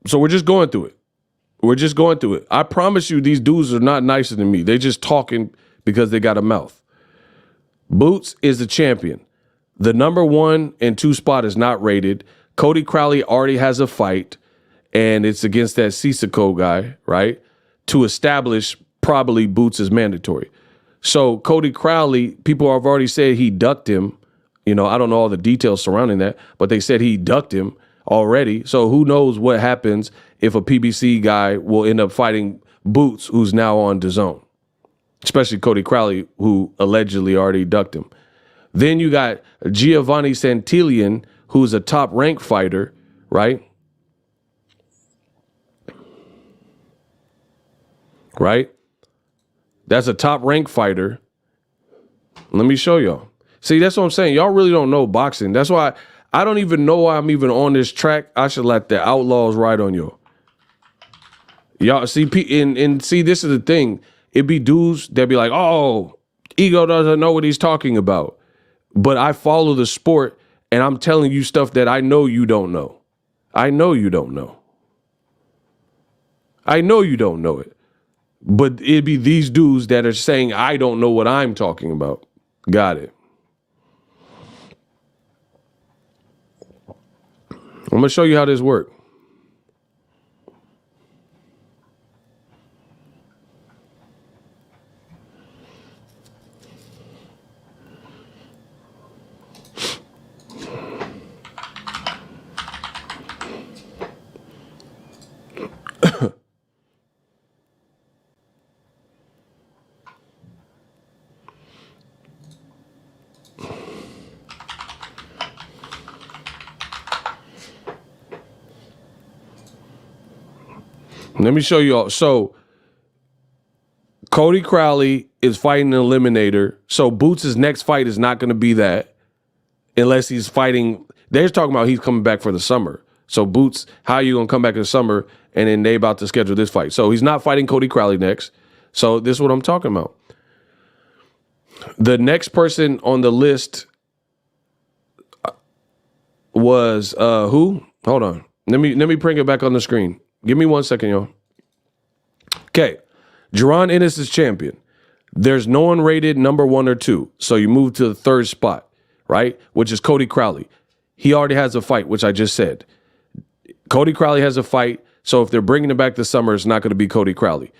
Speaker 1: So we're just going through it. I promise you these dudes are not nicer than me. They just talking because they got a mouth. Boots is the champion. The number 1 and 2 spot is not rated. Cody Crowley already has a fight, and it's against that Sissoko guy, right? To establish probably Boots is mandatory. So Cody Crowley, people have already said he ducked him. You know, I don't know all the details surrounding that, but they said he ducked him already. So who knows what happens if a PBC guy will end up fighting Boots, who's now on DAZN, especially Cody Crowley, who allegedly already ducked him. Then you got Giovanni Santillan, who's a top-ranked fighter, right? Right? That's a top-ranked fighter. Let me show y'all. See, that's what I'm saying. Y'all really don't know boxing. That's why I don't even know why I'm even on this track. I should let the outlaws ride on you. Y'all see, and see, this is the thing. It be dudes that be like, oh, Ego doesn't know what he's talking about. But I follow the sport, and I'm telling you stuff that I know you don't know. I know you don't know. I know you don't know it. But it'd be these dudes that are saying, I don't know what I'm talking about. Got it. I'm going to show you how this works. Let me show you all. So Cody Crowley is fighting an eliminator. So Boots' next fight is not going to be that unless he's fighting. They're talking about he's coming back for the summer. So Boots, how are you going to come back in the summer? And then they about to schedule this fight. So he's not fighting Cody Crowley next. So this is what I'm talking about. The next person on the list was who? Hold on. Let me bring it back on the screen. Give me 1 second, y'all. Okay. Jaron Ennis is champion. There's no one rated number 1 or 2. So you move to the third spot, right? Which is Cody Crowley. He already has a fight, which I just said. Cody Crowley has a fight. So if they're bringing him back this summer, it's not going to be Cody Crowley.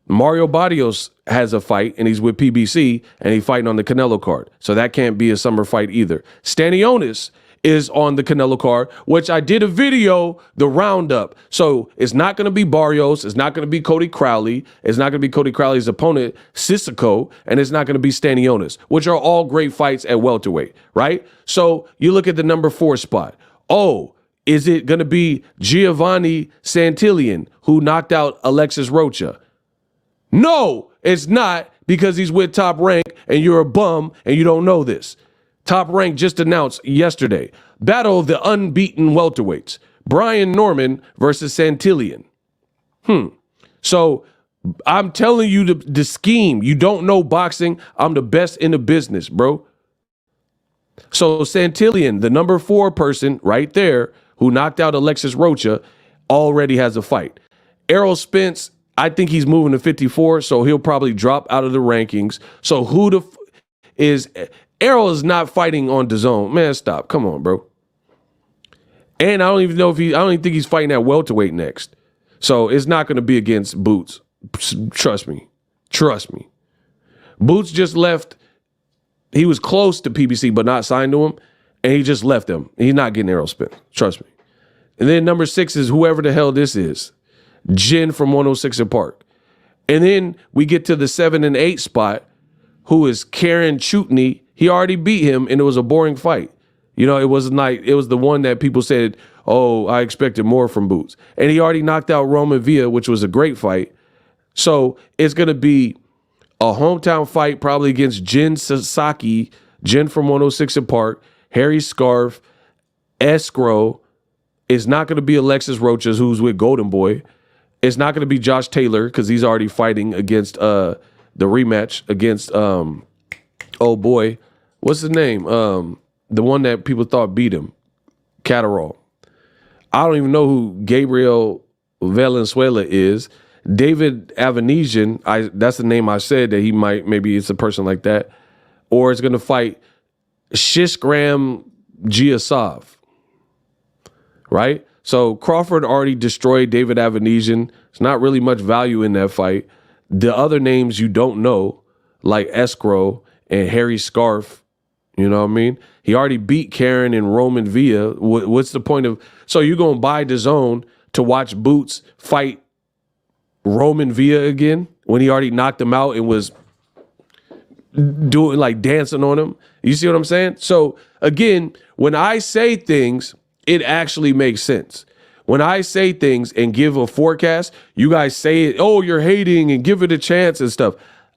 Speaker 1: Mario Barrios has a fight, and he's with PBC, and he's fighting on the Canelo card. So that can't be a summer fight either. Stanionis is on the Canelo card, which I did a video, the roundup. So it's not going to be Barrios. It's not going to be Cody Crowley. It's not going to be Cody Crowley's opponent, Sissoko, and it's not going to be Stanionis, which are all great fights at welterweight, right? So you look at the number 4 spot. Oh, is it going to be Giovanni Santillan, who knocked out Alexis Rocha? No, it's not, because he's with Top Rank, and you're a bum, and you don't know this. Top Rank just announced yesterday, battle of the unbeaten welterweights, Brian Norman versus Santillan. So I'm telling you the scheme. You don't know boxing. I'm the best in the business, bro. So Santillan, the number 4 person right there who knocked out Alexis Rocha, already has a fight. Errol Spence, I think he's moving to 54, so he'll probably drop out of the rankings. So who is... Errol is not fighting on DAZN. Man, stop. Come on, bro. And I don't even know if I don't even think he's fighting at welterweight next. So it's not going to be against Boots. Trust me. Trust me. Boots just left. He was close to PBC, but not signed to him. And he just left them. He's not getting Errol Spence. Trust me. And then number 6 is whoever the hell this is. Jen from 106 and Park. And then we get to the 7 and 8 spot, who is Karen Chutney. He already beat him, and it was a boring fight. You know, it was the one that people said, oh, I expected more from Boots. And he already knocked out Roman Villa, which was a great fight. So it's going to be a hometown fight, probably against Jen Sasaki, Jen from 106 and Park, Harry Scarf, Escrow. It's not going to be Alexis Rocha, who's with Golden Boy. It's not going to be Josh Taylor, because he's already fighting against the rematch against, oh boy, what's the name? The one that people thought beat him, Catterall. I don't even know who Gabriel Valenzuela is. David Avanesian, that's the name I said that he might, maybe it's a person like that. Or it's going to fight Shishgram Giasov, right? So Crawford already destroyed David Avanesian. There's not really much value in that fight. The other names you don't know, like Escrow and Harry Scarf, you know what I mean? He already beat Karen and Roman Villa. What's the point of... So you're going to buy DAZN to watch Boots fight Roman Villa again when he already knocked him out and was doing like dancing on him? You see what I'm saying? So again, when I say things, it actually makes sense. When I say things and give a forecast, you guys say it, oh, you're hating and give it a chance and stuff.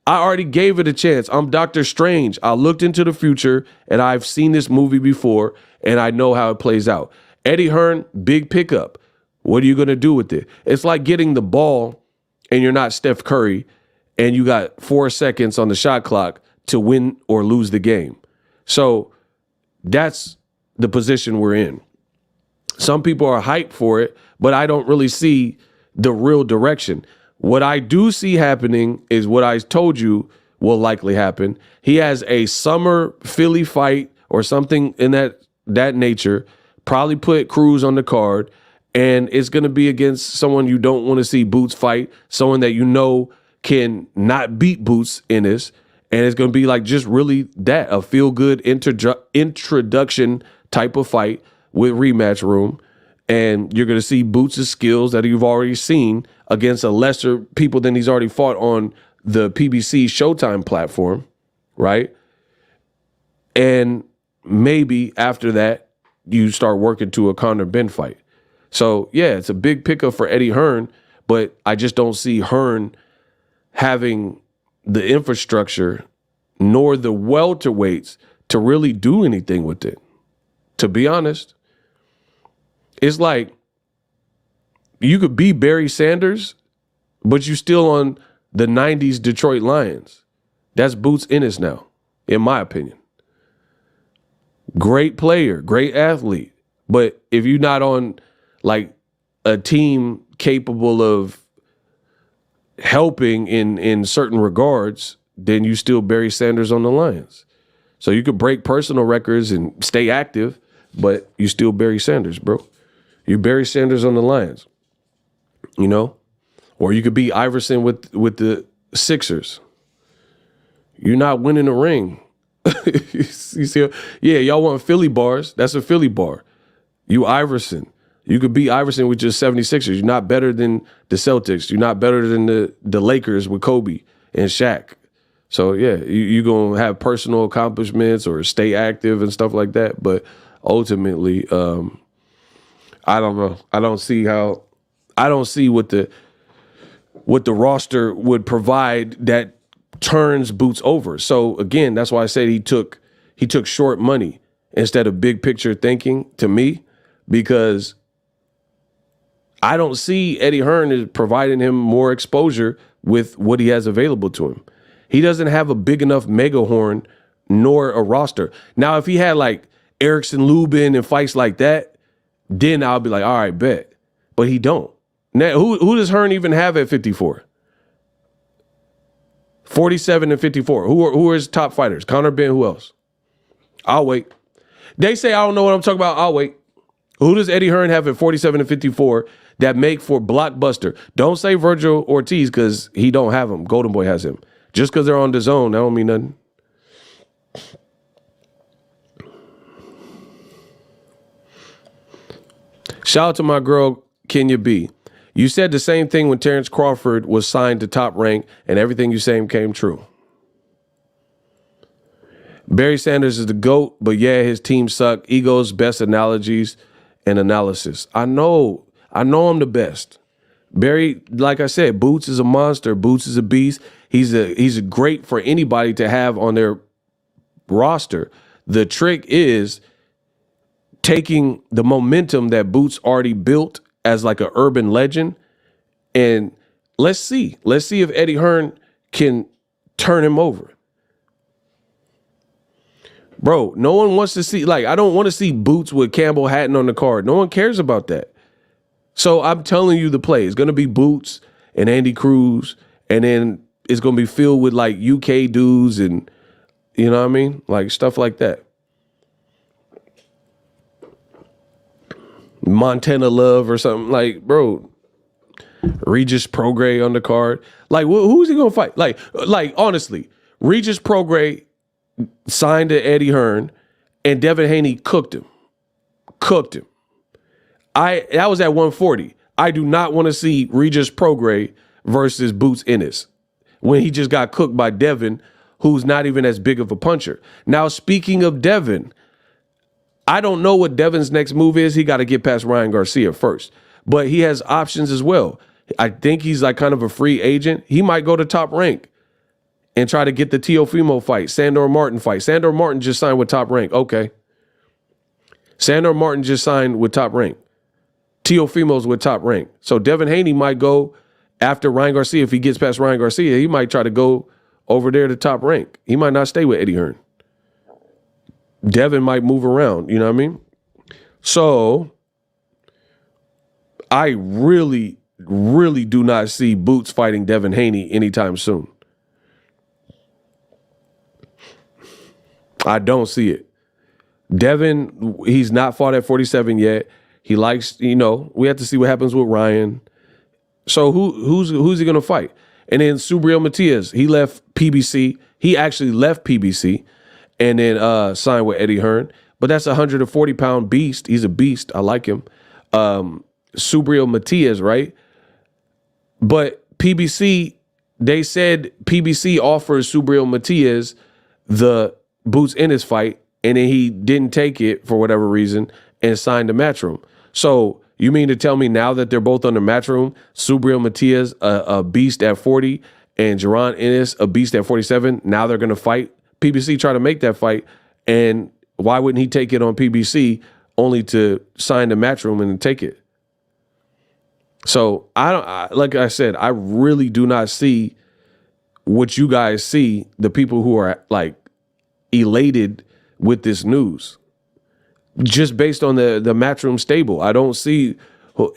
Speaker 1: I already gave it a chance. I'm Doctor Strange. I looked into the future and I've seen this movie before and I know how it plays out. Eddie Hearn, big pickup. What are you going to do with it? It's like getting the ball and you're not Steph Curry and you got 4 seconds on the shot clock to win or lose the game. So that's the position we're in. Some people are hyped for it, but I don't really see the real direction. What I do see happening is what I told you will likely happen. He has a summer Philly fight or something in that nature, probably put Cruz on the card, and it's going to be against someone you don't want to see Boots fight, someone that you know can not beat Boots in this, and it's going to be like just really that, a feel-good introduction type of fight with rematch room, and you're going to see Boots' skills that you've already seen against a lesser people than he's already fought on the PBC Showtime platform, right? And maybe after that, you start working to a Conor Ben fight. So, yeah, it's a big pickup for Eddie Hearn, but I just don't see Hearn having the infrastructure nor the welterweights to really do anything with it, to be honest. It's like you could be Barry Sanders, but you still on the 90s Detroit Lions. That's Boots Ennis now, in my opinion. Great player, great athlete. But if you're not on like a team capable of helping in certain regards, then you still Barry Sanders on the Lions. So you could break personal records and stay active, but you still Barry Sanders, bro. You Barry Sanders on the Lions, you know? Or you could be Iverson with the Sixers. You're not winning a ring. You see, yeah, y'all want Philly bars. That's a Philly bar. You Iverson. You could be Iverson with your 76ers. You're not better than the Celtics. You're not better than the Lakers with Kobe and Shaq. So, yeah, you're going to have personal accomplishments or stay active and stuff like that. But ultimately, I don't know. I don't see what the roster would provide that turns Boots over. So again, that's why I said he took short money instead of big picture thinking to me, because I don't see Eddie Hearn as providing him more exposure with what he has available to him. He doesn't have a big enough mega horn nor a roster. Now, if he had like Erickson Lubin and fights like that, then I'll be like, all right, bet. But he don't. Now, who does Hearn even have at 54? 47 and 54. Who are his top fighters? Conor Ben, who else? I'll wait. They say I don't know what I'm talking about. I'll wait. Who does Eddie Hearn have at 47 and 54 that make for blockbuster? Don't say Virgil Ortiz because he don't have him. Golden Boy has him. Just because they're on the zone, that don't mean nothing. Shout out to my girl, Kenya B. You said the same thing when Terrence Crawford was signed to Top Rank, and everything you saying came true. Barry Sanders is the GOAT, but yeah, his team suck. Egos, best analogies and analysis. I know I'm the best. Barry, like I said, Boots is a monster. Boots is a beast. He's a great for anybody to have on their roster. The trick is taking the momentum that Boots already built as like an urban legend, and let's see if Eddie Hearn can turn him over. Bro, no one wants to see, like, I don't want to see Boots with Campbell Hatton on the card. No one cares about that. So I'm telling you the play. It's going to be Boots and Andy Cruz, and then it's going to be filled with, like, UK dudes and, you know what I mean? Like, stuff like that. Montana Love or something. Like, bro, Regis Prograis on the card. Like, who's he going to fight? Like, honestly, Regis Prograis signed to Eddie Hearn, and Devin Haney cooked him. That was at 140. I do not want to see Regis Prograis versus Boots Ennis when he just got cooked by Devin, who's not even as big of a puncher. Now, speaking of Devin, I don't know what Devin's next move is. He got to get past Ryan Garcia first, but he has options as well. I think he's like kind of a free agent. He might go to Top Rank and try to get the Teofimo fight, Sandor Martin fight. Sandor Martin just signed with Top Rank. Okay. Sandor Martin just signed with Top Rank. Teofimo's with Top Rank. So Devin Haney might go after Ryan Garcia. If he gets past Ryan Garcia, he might try to go over there to Top Rank. He might not stay with Eddie Hearn. Devin might move around, you know what I mean? So I really, really do not see Boots fighting Devin Haney anytime soon. I don't see it. Devin, he's not fought at 47 yet. He likes, we have to see what happens with Ryan. So who's he going to fight? And then Subriel Matias, he left PBC. He actually left PBC and then signed with Eddie Hearn. But that's a 140-pound beast. He's a beast. I like him. Subriel Matias, right? But PBC, they said PBC offers Subriel Matias the Boots Ennis fight, and then he didn't take it for whatever reason and signed to Matchroom. So you mean to tell me now that they're both under Matchroom, Subriel Matias, a beast at 40, and Jaron Ennis, a beast at 47, now they're going to fight? PBC tried to make that fight, and why wouldn't he take it on PBC only to sign to Matchroom and take it? So like I said, I really do not see what you guys see, the people who are like elated with this news. Just based on the Matchroom stable, I don't see.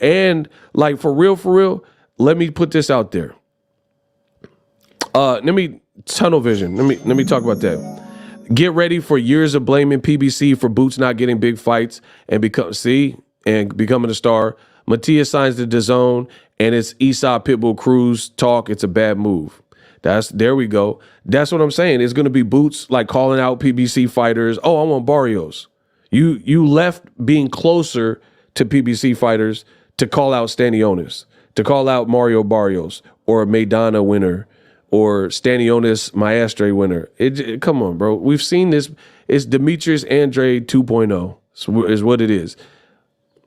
Speaker 1: And like for real, let me put this out there. Tunnel vision. Let me talk about that. Get ready for years of blaming PBC for Boots not getting big fights and becoming a star. Matias signs the DAZN, and it's Esau Pitbull Cruz talk. It's a bad move. There we go. That's what I'm saying. It's going to be Boots like calling out PBC fighters. Oh, I want Barrios. You left being closer to PBC fighters to call out Stanionis, to call out Mario Barrios or Maidana winner or Stanionis Maestre winner. Come on, bro. We've seen this. It's Demetrius Andrade 2.0 is what it is.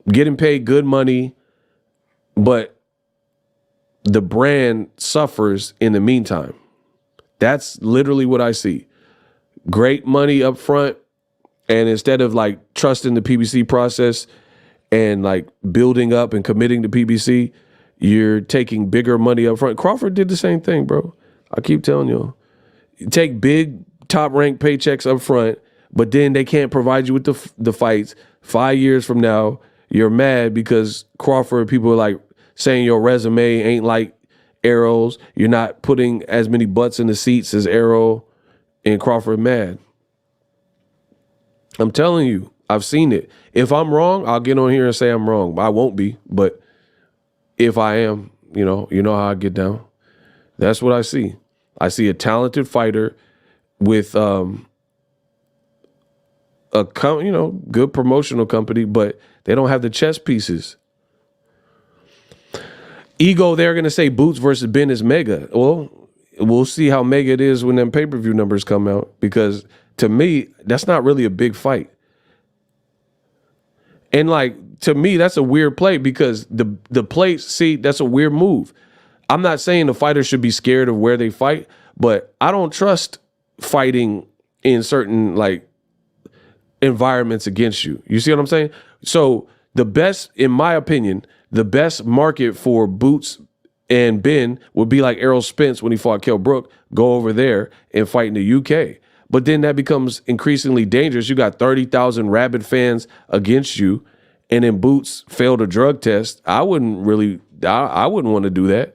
Speaker 1: Getting paid good money, but the brand suffers in the meantime. That's literally what I see. Great money up front, and instead of like trusting the PBC process and like building up and committing to PBC, you're taking bigger money up front. Crawford did the same thing, bro. I keep telling you. You take big top ranked paychecks up front, but then they can't provide you with the fights. 5 years from now, you're mad because Crawford, people are like saying your resume ain't like Errol's. You're not putting as many butts in the seats as Errol, and Crawford mad. I'm telling you, I've seen it. If I'm wrong, I'll get on here and say I'm wrong. I won't be, but if I am, you know how I get down. That's what I see. I see a talented fighter with a good promotional company, but they don't have the chess pieces. Ego, they're going to say Boots versus Ben is mega. Well, we'll see how mega it is when them pay-per-view numbers come out, because to me, that's not really a big fight. And like, to me, that's a weird play because the play, see, that's a weird move. I'm not saying the fighters should be scared of where they fight, but I don't trust fighting in certain like environments against you. You see what I'm saying? So the best, in my opinion, the best market for Boots and Ben would be like Errol Spence when he fought Kell Brook. Go over there and fight in the UK. But then that becomes increasingly dangerous. You got 30,000 rabid fans against you, and then Boots failed a drug test. I wouldn't want to do that.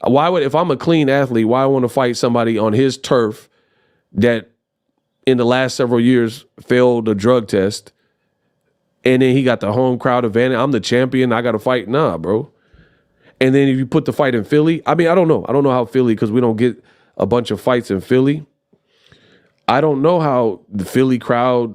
Speaker 1: Why would, if I'm a clean athlete, why I want to fight somebody on his turf that in the last several years failed a drug test, and then he got the home crowd advantage? I'm the champion. I got to fight. Nah, bro. And then if you put the fight in Philly, I mean, I don't know. I don't know how Philly, because we don't get a bunch of fights in Philly. I don't know how the Philly crowd,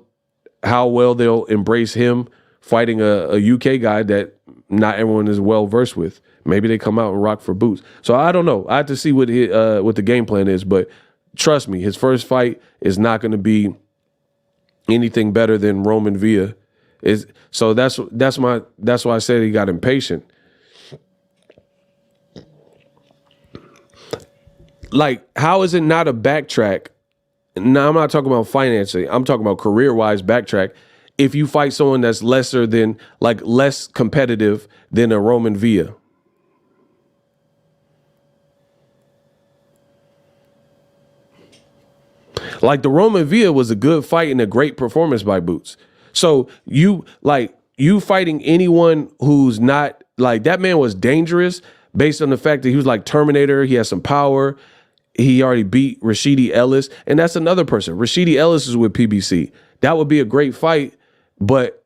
Speaker 1: how well they'll embrace him fighting a UK guy that not everyone is well versed with. Maybe they come out and rock for Boots. So I don't know. I have to see what the game plan is. But trust me, his first fight is not going to be anything better than Roman Villa. So that's why I said he got impatient. Like, how is it not a backtrack? Now, I'm not talking about financing. I'm talking about career-wise backtrack. If you fight someone that's less competitive than a Roman Villa. Like, the Roman Villa was a good fight and a great performance by Boots. So you fighting anyone who's not, like, that man was dangerous based on the fact that he was like Terminator. He has some power. He already beat Rashidi Ellis. And that's another person. Rashidi Ellis is with PBC. That would be a great fight. But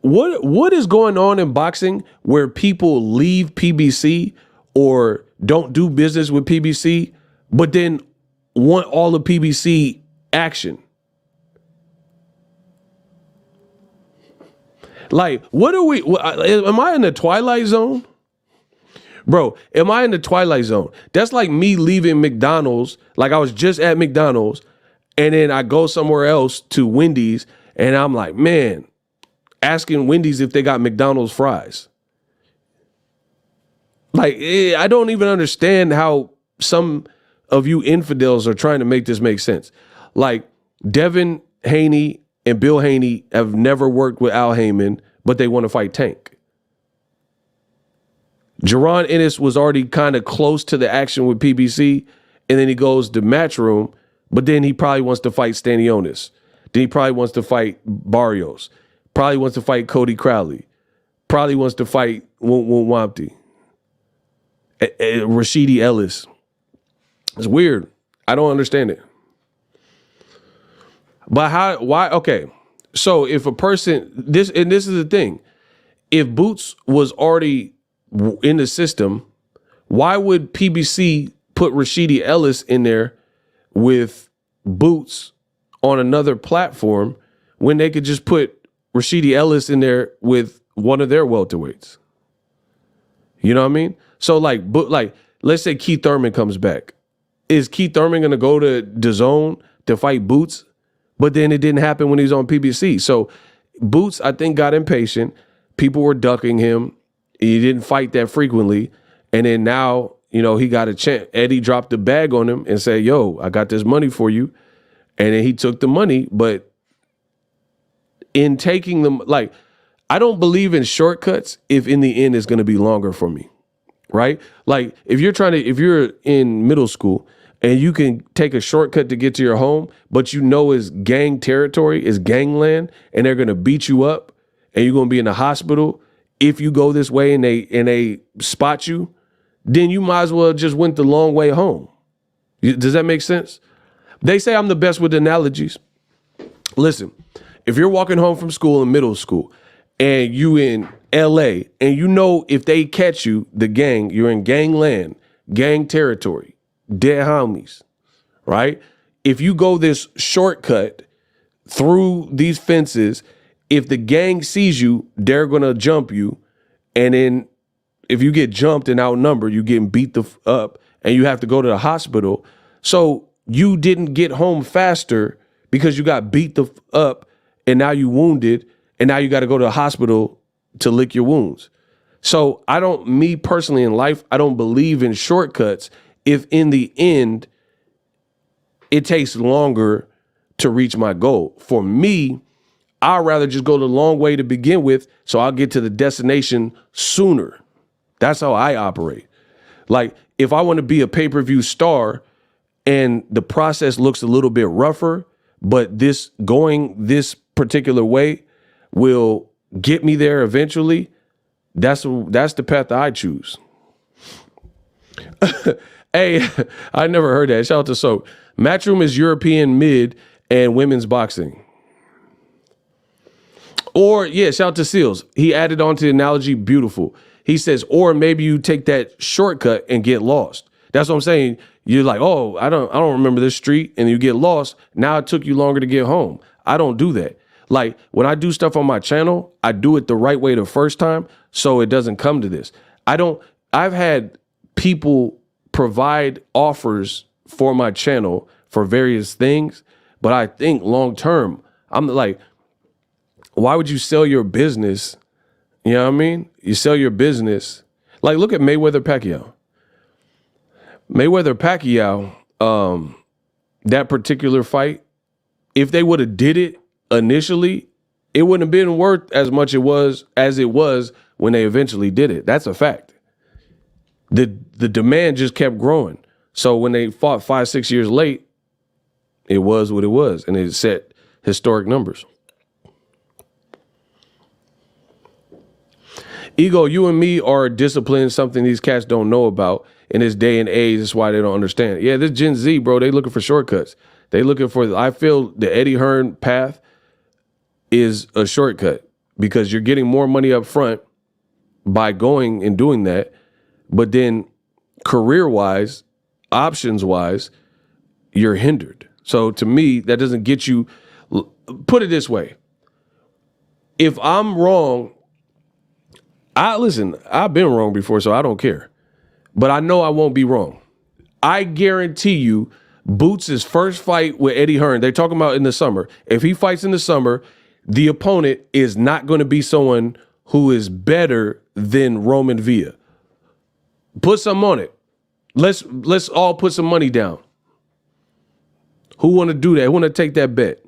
Speaker 1: what is going on in boxing where people leave PBC or don't do business with PBC, but then want all the PBC action? Like, am I in the Twilight Zone? Bro, am I in the Twilight Zone? That's like me leaving McDonald's. Like, I was just at McDonald's and then I go somewhere else to Wendy's and I'm like, man, asking Wendy's if they got McDonald's fries. Like, I don't even understand how some of you infidels are trying to make this make sense. Like, Devin Haney and Bill Haney have never worked with Al Heyman, but they want to fight Tank. Jaron Ennis was already kind of close to the action with PBC, and then he goes to Matchroom, but then he probably wants to fight Stanionis. Then he probably wants to fight Barrios. Probably wants to fight Cody Crowley. Probably wants to fight Wampty. Rashidi Ellis. It's weird. I don't understand it. But why? Okay. So if a person, this is the thing. If Boots was already in the system, why would PBC put Rashidi Ellis in there with Boots on another platform when they could just put Rashidi Ellis in there with one of their welterweights? You know what I mean? So like let's say Keith Thurman comes back. Is Keith Thurman going to go to DAZN to fight Boots? But then it didn't happen when he was on PBC. So Boots, I think, got impatient. People were ducking him. He didn't fight that frequently. And then now, he got a chance. Eddie dropped the bag on him and said, yo, I got this money for you. And then he took the money. But in taking them, like, I don't believe in shortcuts if in the end it's going to be longer for me. Right? Like, if you're in middle school and you can take a shortcut to get to your home, but it's gang territory, it's gangland, and they're going to beat you up and you're going to be in the hospital if you go this way and they spot you, then you might as well just went the long way home. Does that make sense? They say I'm the best with analogies. Listen, if you're walking home from school in middle school and you in LA and if they catch you, the gang, you're in gangland, gang territory, dead homies, right? If you go this shortcut through these fences, if the gang sees you, they're going to jump you. And then if you get jumped and outnumbered, you're getting beat up and you have to go to the hospital. So you didn't get home faster because you got beat up and now you wounded and now you got to go to the hospital to lick your wounds. So me personally in life, I don't believe in shortcuts if in the end it takes longer to reach my goal. For me, I'd rather just go the long way to begin with so I'll get to the destination sooner. That's how I operate. Like, if I want to be a pay-per-view star and the process looks a little bit rougher, but this particular way will get me there eventually, that's the path that I choose. Hey, I never heard that. Shout out to Soap. Matchroom is European mid and women's boxing. Or, shout out to Seals. He added on to the analogy, beautiful. He says, or maybe you take that shortcut and get lost. That's what I'm saying. You're like, oh, I don't remember this street, and you get lost. Now it took you longer to get home. I don't do that. Like when I do stuff on my channel, I do it the right way the first time so it doesn't come to this. I've had people provide offers for my channel for various things, but I think long term, I'm like, why would you sell your business? You know what I mean? You sell your business. Like look at Mayweather Pacquiao. That particular fight, if they would have did it initially, it wouldn't have been worth as much as it was when they eventually did it. That's a fact. The demand just kept growing. So when they fought 5-6 years late, it was what it was, and it set historic numbers. Ego, you and me are disciplined, something these cats don't know about in this day and age. That's why they don't understand. Yeah, this Gen Z, bro, they looking for shortcuts. They looking for, I feel the Eddie Hearn path is a shortcut because you're getting more money up front by going and doing that. But then career-wise, options-wise, you're hindered. So to me, that doesn't get you, put it this way. If I'm wrong, I've been wrong before, so I don't care. But I know I won't be wrong. I guarantee you, Boots' first fight with Eddie Hearn, they're talking about in the summer. If he fights in the summer, the opponent is not going to be someone who is better than Roman Villa. Put some on it. Let's all put some money down. Who want to do that? Who want to take that bet?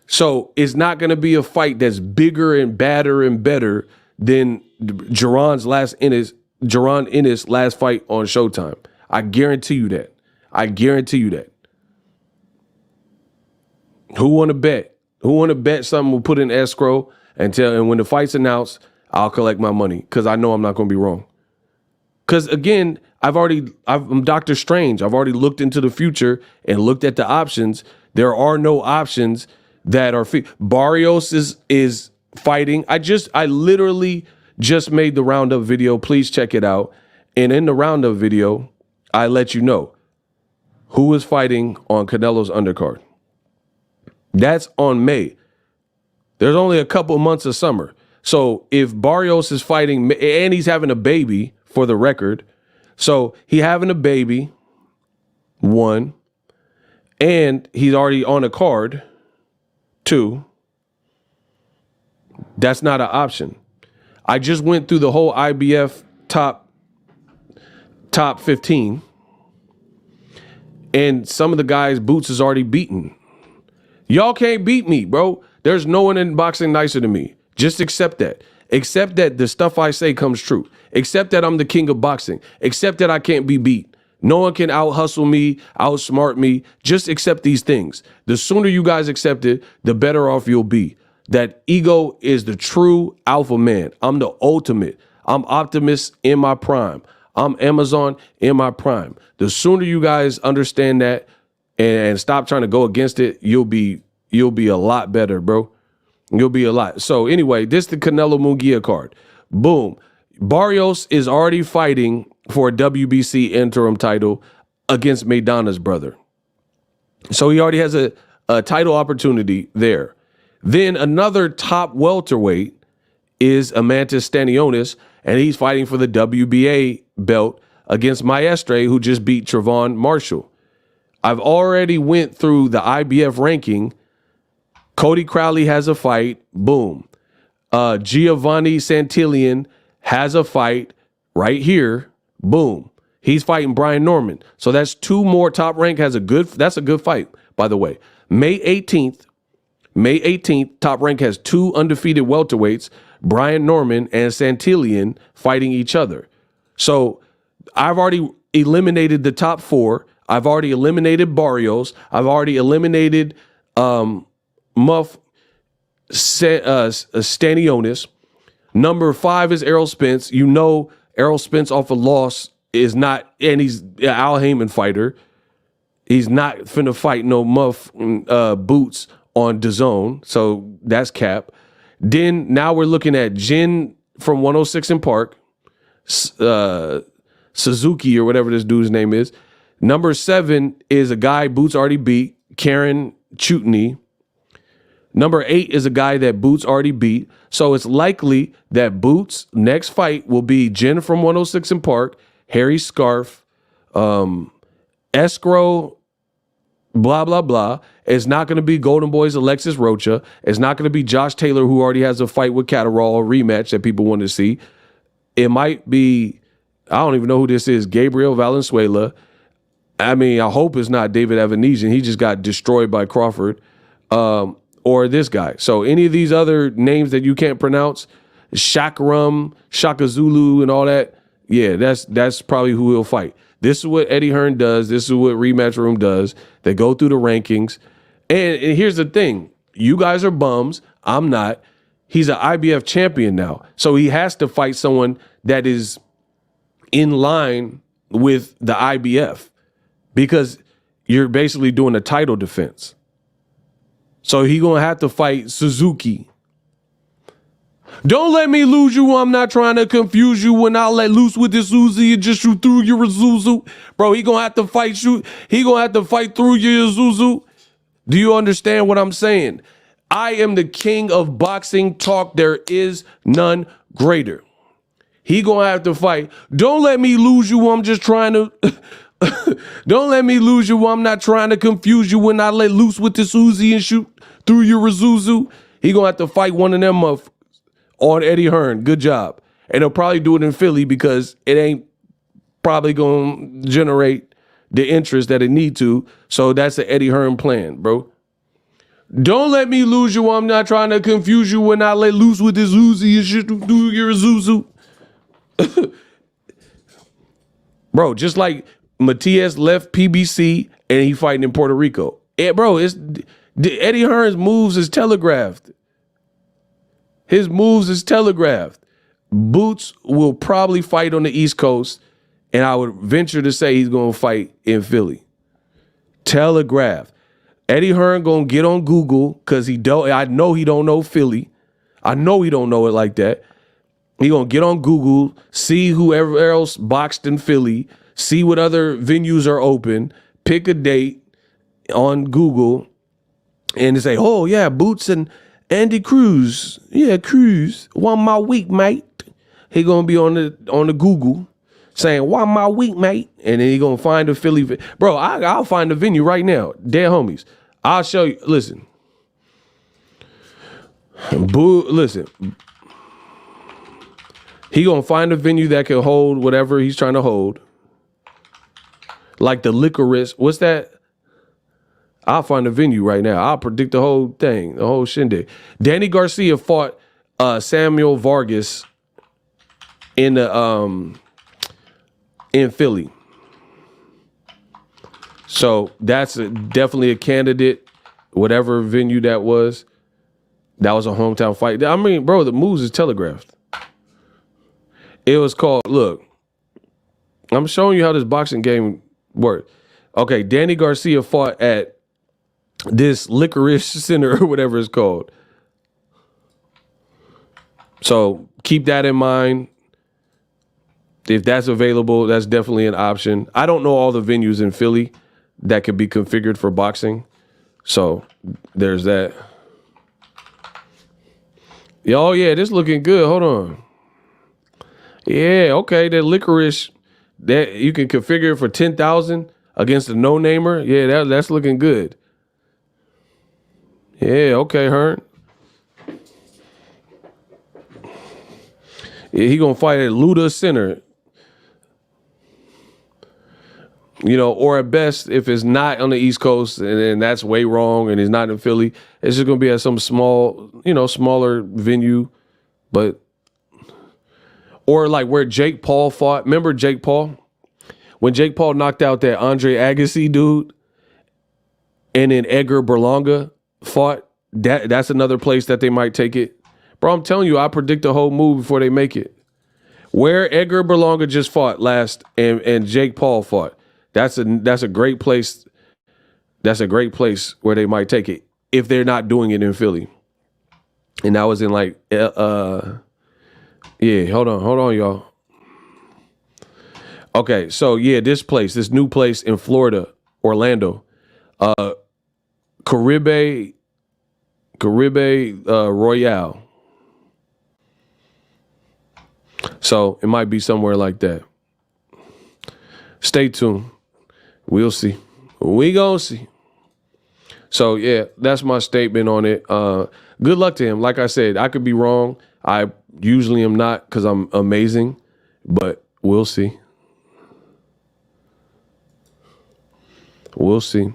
Speaker 1: So it's not going to be a fight that's bigger and badder and better than Jaron Ennis' last fight on Showtime. I guarantee you that. I guarantee you that. Who want to bet? Who want to bet something we'll put in escrow and when the fight's announced, I'll collect my money because I know I'm not going to be wrong. Because again, I'm Doctor Strange. I've already looked into the future and looked at the options. There are no options that are Barrios is fighting. I literally just made the roundup video. Please check it out. And in the roundup video, I let you know who is fighting on Canelo's undercard. That's on May. There's only a couple months of summer. So if Barrios is fighting, and he's having a baby for the record. So he having a baby, one, and he's already on a card, two. That's not an option. I just went through the whole IBF top 15. And some of the guys Boots is already beaten. Y'all can't beat me, bro. There's no one in boxing nicer than me. Just accept that. Accept that the stuff I say comes true. Accept that I'm the king of boxing. Accept that I can't be beat. No one can out-hustle me, outsmart me. Just accept these things. The sooner you guys accept it, the better off you'll be. That Ego is the true alpha man. I'm the ultimate. I'm Optimus in my prime. I'm Amazon in my prime. The sooner you guys understand that and stop trying to go against it, you'll be a lot better, bro. You'll be a lot. So anyway, this is the Canelo Munguia card. Boom. Barrios is already fighting for a WBC interim title against Maidana's brother. So he already has a title opportunity there. Then another top welterweight is Amantis Stanionis, and he's fighting for the WBA belt against Maestre, who just beat Trevon Marshall. I've already went through the IBF ranking. Cody Crowley has a fight. Boom. Giovanni Santillan has a fight right here. Boom. He's fighting Brian Norman. So that's two more. Top Rank has that's a good fight, by the way. May 18th, Top Rank has two undefeated welterweights, Brian Norman and Santillan, fighting each other. So I've already eliminated the top four. I've already eliminated Barrios. I've already eliminated Muff Stanionis. Number 5 is Errol Spence. You know Errol Spence off a loss is not, and he's an Al Heyman fighter. He's not finna fight no Muff Boots on DAZN, so that's cap. Then now we're looking at Jin from 106 in Park, Suzuki or whatever this dude's name is. Number 7 is a guy Boots already beat, Karen Chutney. Number 8 is a guy that Boots already beat. So it's likely that Boots' next fight will be Jen from 106 in Park, Harry Scarf, Escrow, blah, blah, blah. It's not going to be Golden Boy's Alexis Rocha. It's not going to be Josh Taylor, who already has a fight with Catterall, a rematch that people want to see. It might be, I don't even know who this is, Gabriel Valenzuela. I mean, I hope it's not David Evanesian. He just got destroyed by Crawford. Or this guy. So any of these other names that you can't pronounce, Shakram, Shaka Zulu, and all that, yeah, that's probably who he'll fight. This is what Eddie Hearn does. This is what Matchroom does. They go through the rankings. And here's the thing. You guys are bums. I'm not. He's an IBF champion now. So he has to fight someone that is in line with the IBF because you're basically doing a title defense. So he gonna have to fight Suzuki. Don't let me lose you. I'm not trying to confuse you. When I let loose with this Uzi and just shoot through your Zuzu. Bro, he gonna have to fight He gonna have to fight through your Zuzu. Do you understand what I'm saying? I am the king of boxing talk. There is none greater. He gonna have to fight. Don't let me lose you. I'm just trying to... Don't let me lose you. I'm not trying to confuse you. When I let loose with this Uzi and shoot through your Zuzu. He gonna have to fight one of them motherfuckers on Eddie Hearn. Good job. And he'll probably do it in Philly because it ain't probably gonna generate the interest that it need to. So that's the Eddie Hearn plan, bro. Don't let me lose you. I'm not trying to confuse you. When I let loose with this Uzi and shit through your Zuzu. Bro, just like Matias left PBC and he fighting in Puerto Rico. Bro, Eddie Hearn's moves is telegraphed. His moves is telegraphed. Boots will probably fight on the East Coast, and I would venture to say he's going to fight in Philly. Telegraphed. Eddie Hearn going to get on Google because I know he don't know Philly. I know he don't know it like that. He going to get on Google, see whoever else boxed in Philly, see what other venues are open, pick a date on Google, and say, oh, yeah, Boots and Andy Cruz. Yeah, Cruz. 1 more week, mate. He going to be on the Google saying, 1 more week, mate. And then he going to find a Philly. Bro, I'll find the venue right now. Dead homies. I'll show you. Listen. Listen. He going to find a venue that can hold whatever he's trying to hold. Like the Licorice. What's that? I'll find a venue right now. I'll predict the whole thing, the whole shindig. Danny Garcia fought Samuel Vargas in Philly. So that's definitely a candidate, whatever venue that was. That was a hometown fight. I mean, bro, the moves is telegraphed. It was called, look, I'm showing you how this boxing game works. Okay, Danny Garcia fought at this Licorice Center or whatever it's called. So keep that in mind. If that's available, that's definitely an option. I don't know all the venues in Philly that could be configured for boxing. So there's that. Oh, yeah, this looking good. Hold on. Yeah, okay, that Licorice, that you can configure for 10,000 against a no-namer. Yeah, that's looking good. Yeah, okay, Hearn. Yeah, he gonna fight at Luda Center. You know, or at best, if it's not on the East Coast and then that's way wrong and it's not in Philly, it's just gonna be at some small, smaller venue, but or like where Jake Paul fought. Remember Jake Paul? When Jake Paul knocked out that Andre Agassi dude, and then Edgar Berlanga fought, that's another place that they might take it. Bro, I'm telling you, I predict the whole move before they make it. Where Edgar Berlanga just fought last and Jake Paul fought, that's a great place. That's a great place where they might take it if they're not doing it in Philly. And that was in like, hold on, y'all. Okay, so yeah, this new place in Florida, Orlando, Caribe Royale. So it might be somewhere like that. Stay tuned. We'll see. We gonna see. So yeah, that's my statement on it. Good luck to him. Like I said, I could be wrong. I usually am not because I'm amazing, but we'll see. We'll see.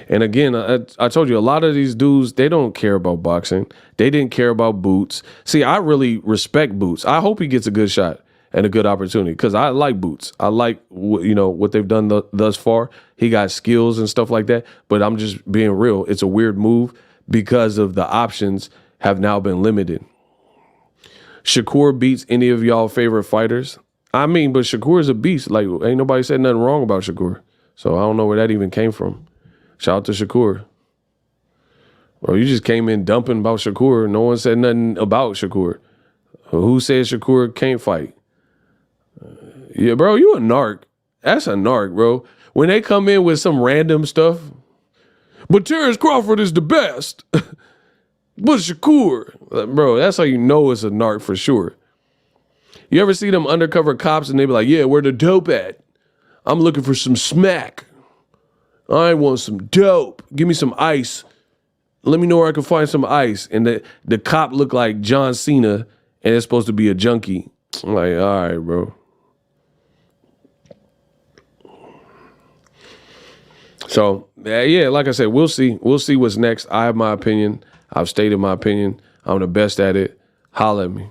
Speaker 1: And again, I told you, a lot of these dudes, they don't care about boxing. They didn't care about Boots. See, I really respect Boots. I hope he gets a good shot and a good opportunity because I like Boots. I like, what they've done thus far. He got skills and stuff like that. But I'm just being real. It's a weird move because of the options have now been limited. Shakur beats any of y'all favorite fighters? I mean, but Shakur is a beast. Like, ain't nobody said nothing wrong about Shakur. So I don't know where that even came from. Shout out to Shakur. Bro, you just came in dumping about Shakur. No one said nothing about Shakur. Who said Shakur can't fight? Yeah, bro, you a narc. That's a narc, bro. When they come in with some random stuff, but Terrence Crawford is the best. But Shakur, bro, that's how you know it's a narc for sure. You ever see them undercover cops and they be like, yeah, where the dope at? I'm looking for some smack. I want some dope. Give me some ice. Let me know where I can find some ice. And the cop looked like John Cena and it's supposed to be a junkie. I'm like, all right, bro. So, yeah, like I said, we'll see. We'll see what's next. I have my opinion. I've stated my opinion. I'm the best at it. Holla at me.